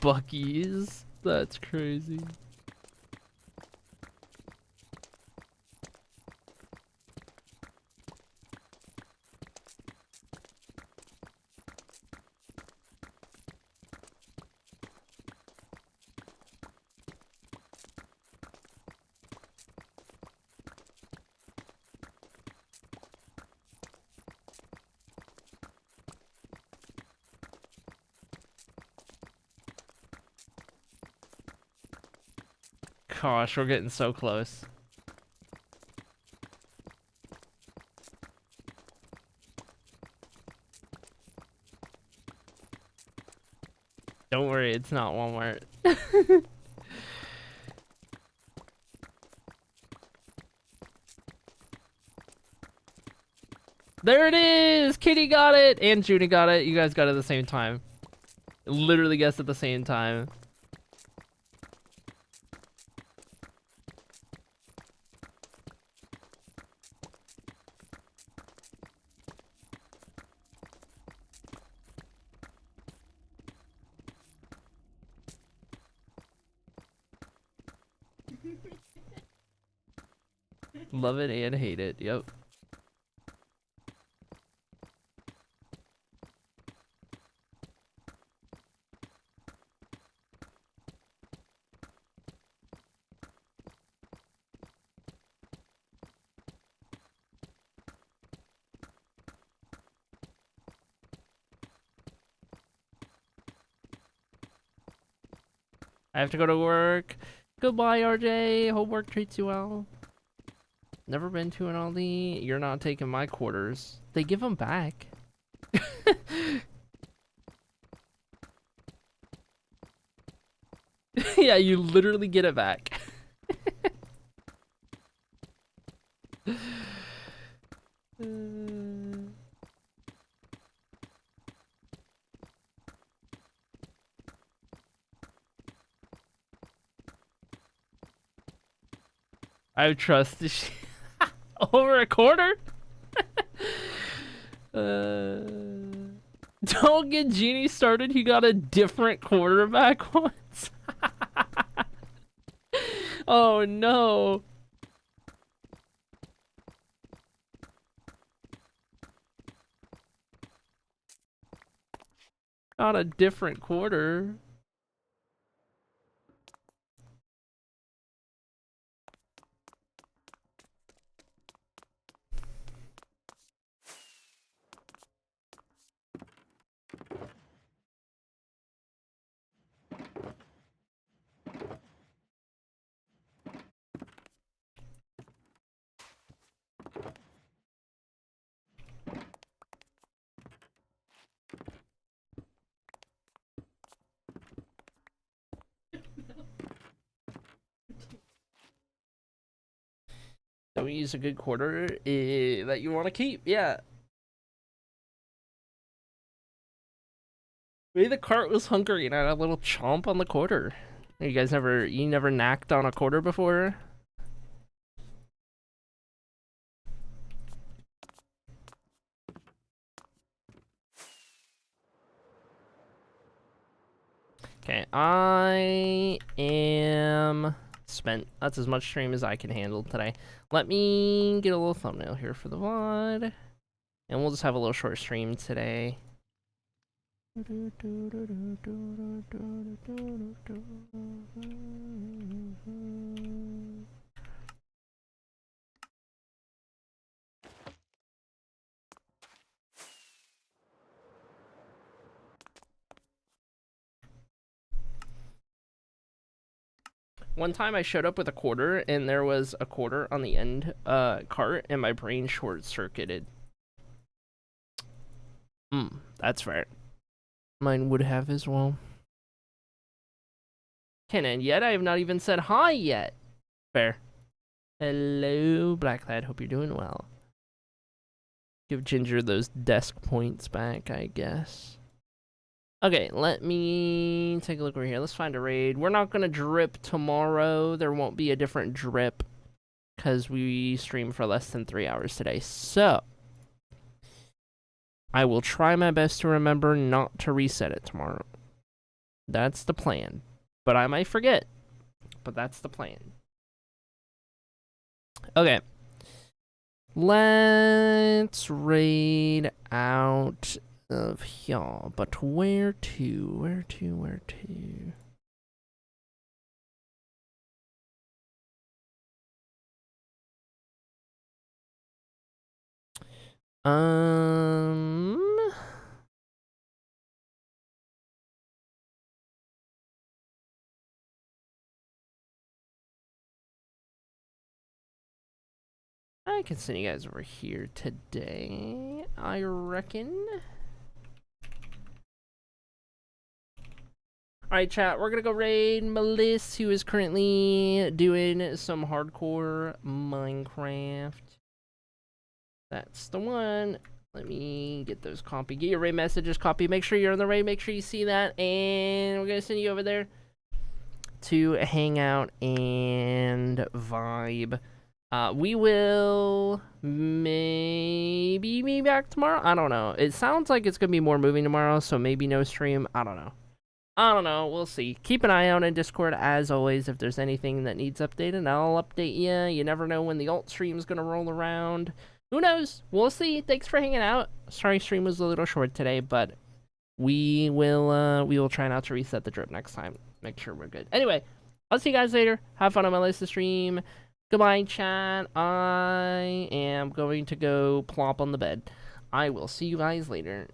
Speaker 1: Bucky's. That's crazy. Gosh, we're getting so close. Don't worry, it's not Walmart. There it is! Kitty got it! And Junie got it. You guys got it at the same time. Literally guessed at the same time. Love it and hate it, yep. I have to go to work. Goodbye, RJ. Hope work treats you well. Never been to an Aldi. You're not taking my quarters. They give them back. Yeah, you literally get it back. I trust over a quarter. Don't get Genie started. He got a different quarterback once. Oh no. Not a different quarter. Don't use a good quarter that you want to keep. Yeah. Maybe the cart was hungry and had a little chomp on the quarter. You guys you never knacked on a quarter before? Okay, I am spent. That's as much stream as I can handle today. Let me get a little thumbnail here for the VOD. And we'll just have a little short stream today. One time I showed up with a quarter and there was a quarter on the end cart and my brain short-circuited. That's fair. Mine would have as well. Can't end yet. I have not even said hi yet. Fair. Hello, Blacklad. Hope you're doing well. Give Ginger those desk points back, I guess. Okay, let me take a look over here. Let's find a raid. We're not going to drip tomorrow. There won't be a different drip because we stream for less than 3 hours today. So, I will try my best to remember not to reset it tomorrow. That's the plan. But I might forget. But that's the plan. Okay. Let's raid out of here. But where to? Where to? Where to? I can send you guys over here today, I reckon. Alright, chat, we're gonna go raid Melissa, who is currently doing some hardcore Minecraft. That's the one. Let me get those copy. Get your raid messages copy. Make sure you're in the raid. Make sure you see that. And we're gonna send you over there to hang out and vibe. We will maybe be back tomorrow. I don't know. It sounds like it's gonna be more moving tomorrow, so maybe no stream. I don't know. We'll see. Keep an eye out in Discord as always. If there's anything that needs updated, I'll update you. You never know when the alt stream's gonna roll around. Who knows? We'll see. Thanks for hanging out. Sorry, stream was a little short today, but we will try not to reset the drip next time. Make sure we're good. Anyway, I'll see you guys later. Have fun on my Melissa stream. Goodbye, chat. I am going to go plop on the bed. I will see you guys later.